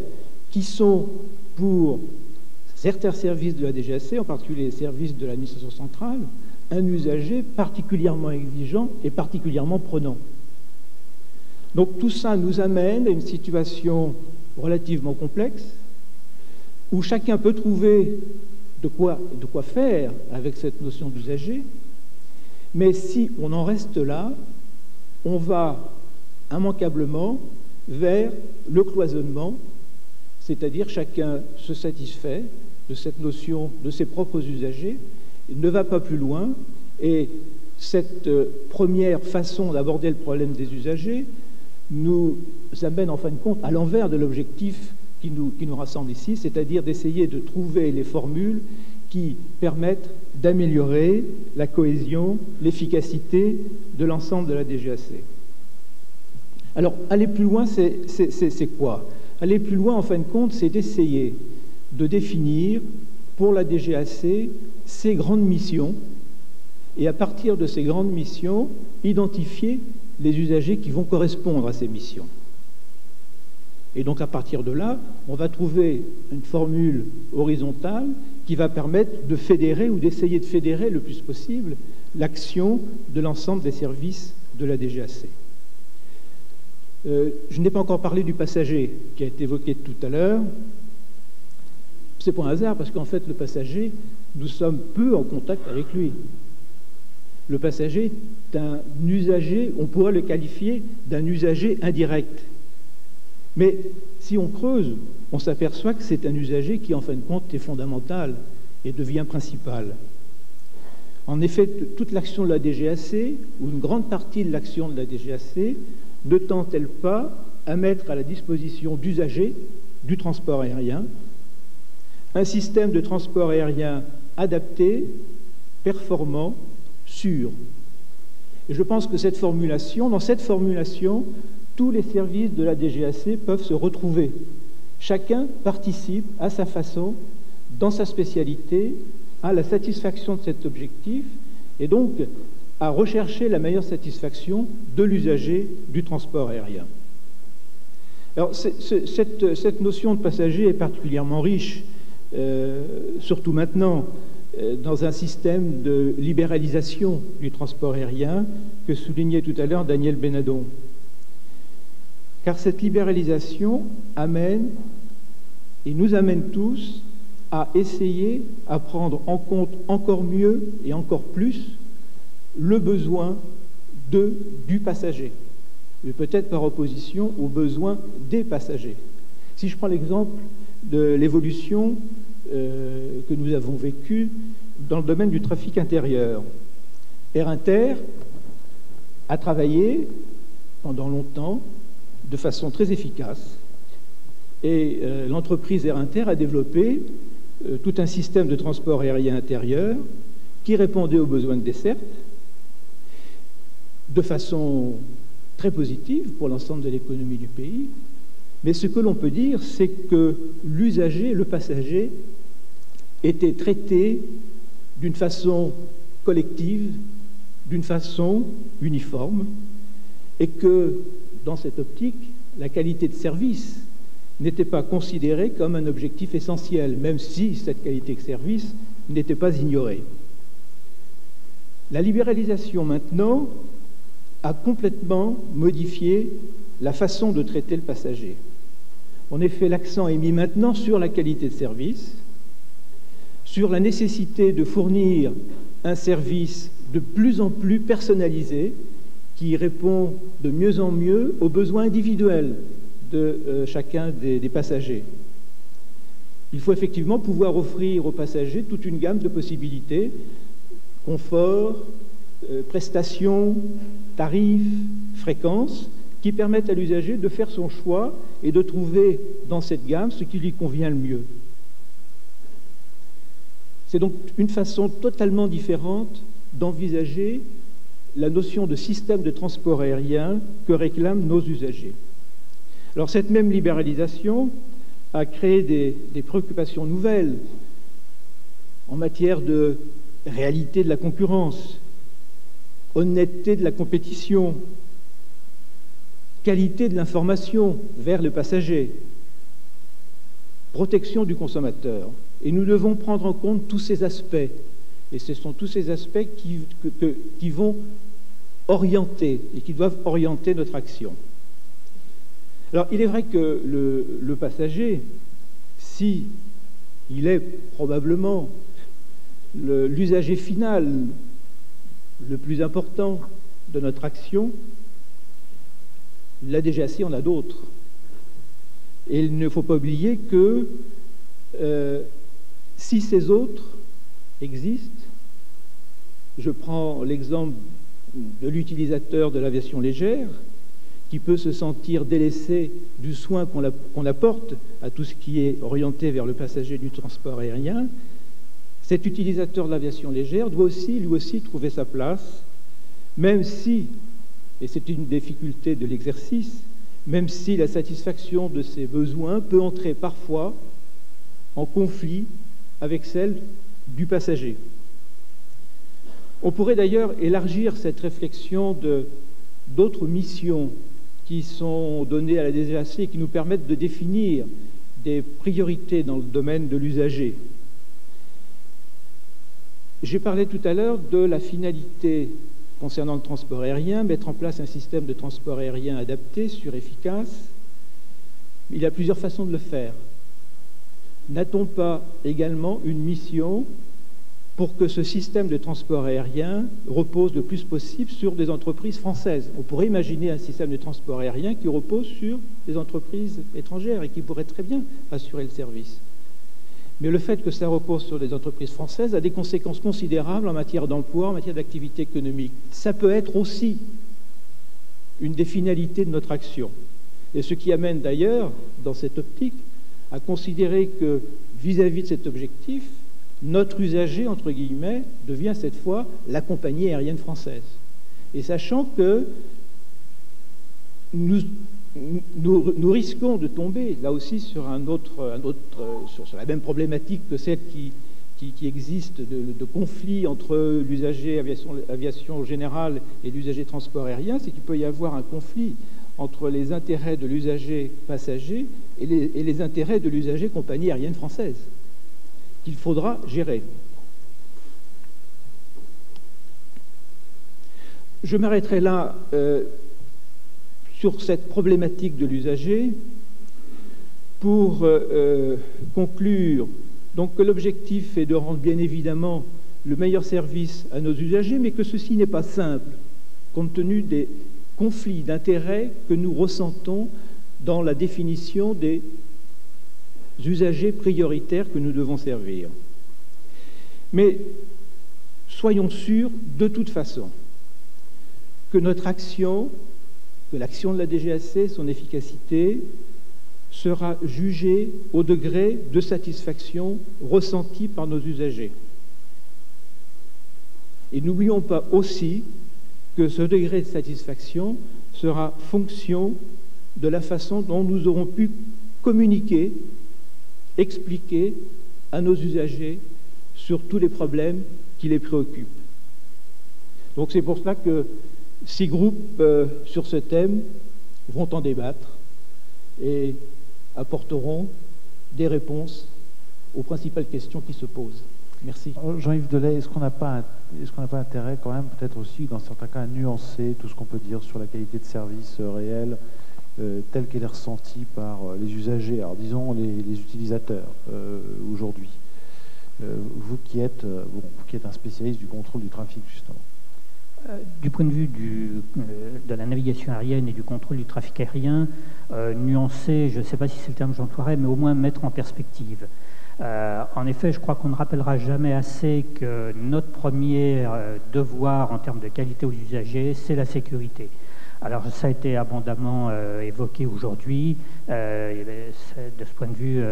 qui sont, pour certains services de la DGAC, en particulier les services de l'administration centrale, un usager particulièrement exigeant et particulièrement prenant. Donc tout ça nous amène à une situation relativement complexe, où chacun peut trouver de quoi faire avec cette notion d'usager, mais si on en reste là, on va immanquablement vers le cloisonnement, c'est-à-dire chacun se satisfait de cette notion de ses propres usagers, ne va pas plus loin, et cette première façon d'aborder le problème des usagers nous amène en fin de compte à l'envers de l'objectif qui nous rassemble ici, c'est-à-dire d'essayer de trouver les formules qui permettent d'améliorer la cohésion, l'efficacité de l'ensemble de la DGAC. Alors, aller plus loin, c'est quoi? Aller plus loin, en fin de compte, c'est d'essayer de définir pour la DGAC ses grandes missions, et à partir de ces grandes missions, identifier les usagers qui vont correspondre à ces missions. Et donc, à partir de là, on va trouver une formule horizontale qui va permettre de fédérer ou d'essayer de fédérer le plus possible l'action de l'ensemble des services de la DGAC. Je n'ai pas encore parlé du passager qui a été évoqué tout à l'heure. C'est pas un hasard parce qu'en fait, le passager, nous sommes peu en contact avec lui. Le passager est un usager, on pourrait le qualifier d'un usager indirect. Mais si on creuse, on s'aperçoit que c'est un usager qui, en fin de compte, est fondamental et devient principal. En effet, toute l'action de la DGAC, ou une grande partie de l'action de la DGAC, ne tend-elle pas à mettre à la disposition d'usagers du transport aérien un système de transport aérien adapté, performant, sûr. Et je pense que dans cette formulation, tous les services de la DGAC peuvent se retrouver. Chacun participe à sa façon, dans sa spécialité, à la satisfaction de cet objectif et donc à rechercher la meilleure satisfaction de l'usager du transport aérien. Alors, cette notion de passager est particulièrement riche, surtout maintenant, dans un système de libéralisation du transport aérien que soulignait tout à l'heure Daniel Benadon. Car cette libéralisation amène, et nous amène tous, à essayer à prendre en compte encore mieux et encore plus le besoin du passager, mais peut-être par opposition aux besoins des passagers. Si je prends l'exemple de l'évolution que nous avons vécue dans le domaine du trafic intérieur, Air Inter a travaillé pendant longtemps de façon très efficace et l'entreprise Air Inter a développé tout un système de transport aérien intérieur qui répondait aux besoins de desserte de façon très positive pour l'ensemble de l'économie du pays. Mais ce que l'on peut dire, c'est que l'usager, le passager, était traité d'une façon collective, d'une façon uniforme, et que, dans cette optique, la qualité de service n'était pas considérée comme un objectif essentiel, même si cette qualité de service n'était pas ignorée. La libéralisation, maintenant, a complètement modifié la façon de traiter le passager. En effet, l'accent est mis maintenant sur la qualité de service, sur la nécessité de fournir un service de plus en plus personnalisé qui répond de mieux en mieux aux besoins individuels de chacun des passagers. Il faut effectivement pouvoir offrir aux passagers toute une gamme de possibilités, confort, prestations, tarifs, fréquences, qui permettent à l'usager de faire son choix et de trouver dans cette gamme ce qui lui convient le mieux. C'est donc une façon totalement différente d'envisager la notion de système de transport aérien que réclament nos usagers. Alors cette même libéralisation a créé des préoccupations nouvelles en matière de réalité de la concurrence, honnêteté de la compétition, qualité de l'information vers le passager, protection du consommateur. Et nous devons prendre en compte tous ces aspects. Et ce sont tous ces aspects qui vont orienter et qui doivent orienter notre action. Alors, il est vrai que le passager, si il est probablement l'usager final le plus important de notre action, la DGAC en a d'autres. Et il ne faut pas oublier que si ces autres existent, je prends l'exemple de l'utilisateur de l'aviation légère, qui peut se sentir délaissé du soin qu'on apporte à tout ce qui est orienté vers le passager du transport aérien. Cet utilisateur de l'aviation légère doit aussi, lui aussi, trouver sa place, même si, et c'est une difficulté de l'exercice, même si la satisfaction de ses besoins peut entrer parfois en conflit avec celle du passager. On pourrait d'ailleurs élargir cette réflexion d'autres missions qui sont données à la DGAC et qui nous permettent de définir des priorités dans le domaine de l'usager. J'ai parlé tout à l'heure de la finalité concernant le transport aérien, mettre en place un système de transport aérien adapté, sûr, efficace. Il y a plusieurs façons de le faire. N'a-t-on pas également une mission pour que ce système de transport aérien repose le plus possible sur des entreprises françaises? On pourrait imaginer un système de transport aérien qui repose sur des entreprises étrangères et qui pourrait très bien assurer le service. Mais le fait que ça repose sur des entreprises françaises a des conséquences considérables en matière d'emploi, en matière d'activité économique. Ça peut être aussi une des finalités de notre action. Et ce qui amène d'ailleurs, dans cette optique, à considérer que vis-à-vis de cet objectif, notre usager, entre guillemets, devient cette fois la compagnie aérienne française. Et sachant que nous risquons de tomber, là aussi, sur la même problématique que celle qui existe de conflit entre l'usager aviation générale et l'usager transport aérien, c'est qu'il peut y avoir un conflit entre les intérêts de l'usager passager et les intérêts de l'usager compagnie aérienne française, qu'il faudra gérer. Je m'arrêterai là sur cette problématique de l'usager pour conclure donc que l'objectif est de rendre bien évidemment le meilleur service à nos usagers, mais que ceci n'est pas simple, compte tenu des conflits d'intérêts que nous ressentons dans la définition des usagers prioritaires que nous devons servir. Mais soyons sûrs, de toute façon, que notre action, que l'action de la DGAC, son efficacité, sera jugée au degré de satisfaction ressenti par nos usagers. Et n'oublions pas aussi que ce degré de satisfaction sera fonction de la façon dont nous aurons pu communiquer, expliquer à nos usagers sur tous les problèmes qui les préoccupent. Donc c'est pour cela que 6 groupes sur ce thème vont en débattre et apporteront des réponses aux principales questions qui se posent. Merci. Jean-Yves Delay, est-ce qu'on n'a pas intérêt quand même, peut-être aussi, dans certains cas, à nuancer tout ce qu'on peut dire sur la qualité de service réel telle qu'elle est ressentie par les usagers, alors disons les utilisateurs aujourd'hui. Vous qui êtes un spécialiste du contrôle du trafic, justement. Du point de vue de la navigation aérienne et du contrôle du trafic aérien, nuancer, je ne sais pas si c'est le terme que j'emploierais, mais au moins mettre en perspective. En effet, je crois qu'on ne rappellera jamais assez que notre premier devoir en termes de qualité aux usagers, c'est la sécurité. Alors ça a été abondamment évoqué aujourd'hui. De ce point de vue,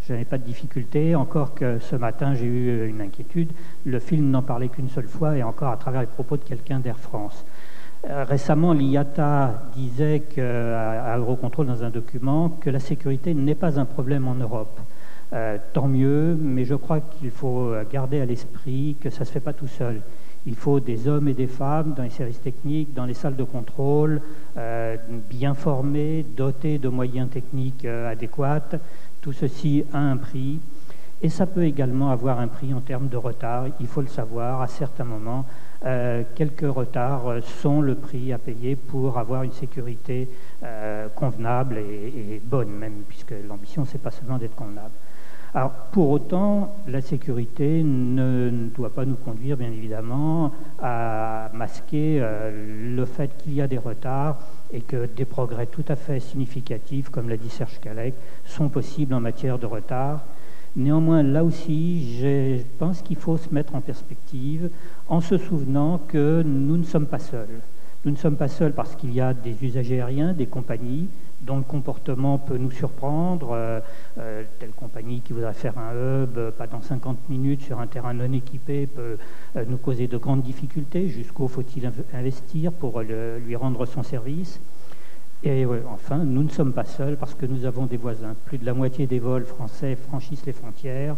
je n'ai pas de difficulté. Encore que ce matin, j'ai eu une inquiétude. Le film n'en parlait qu'une seule fois, et encore à travers les propos de quelqu'un d'Air France. Récemment, l'IATA disait à Eurocontrol dans un document que la sécurité n'est pas un problème en Europe. Tant mieux, mais je crois qu'il faut garder à l'esprit que ça ne se fait pas tout seul. Il faut des hommes et des femmes dans les services techniques, dans les salles de contrôle, bien formés, dotés de moyens techniques adéquats. Tout ceci a un prix. Et ça peut également avoir un prix en termes de retard. Il faut le savoir, à certains moments, quelques retards sont le prix à payer pour avoir une sécurité convenable et bonne même, puisque l'ambition, c'est pas seulement d'être convenable. Alors, pour autant, la sécurité ne doit pas nous conduire, bien évidemment, à masquer le fait qu'il y a des retards et que des progrès tout à fait significatifs, comme l'a dit Serge Calec, sont possibles en matière de retard. Néanmoins, là aussi, je pense qu'il faut se mettre en perspective en se souvenant que nous ne sommes pas seuls. Nous ne sommes pas seuls parce qu'il y a des usagers aériens, des compagnies dont le comportement peut nous surprendre, telle compagnie qui voudrait faire un hub pendant 50 minutes sur un terrain non équipé peut nous causer de grandes difficultés, jusqu'où faut-il investir pour lui rendre son service. Et enfin, nous ne sommes pas seuls parce que nous avons des voisins. Plus de la moitié des vols français franchissent les frontières.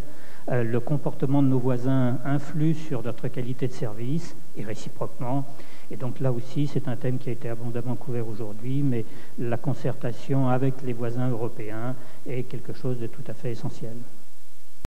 Le comportement de nos voisins influe sur notre qualité de service et réciproquement. Et donc là aussi, c'est un thème qui a été abondamment couvert aujourd'hui, mais la concertation avec les voisins européens est quelque chose de tout à fait essentiel.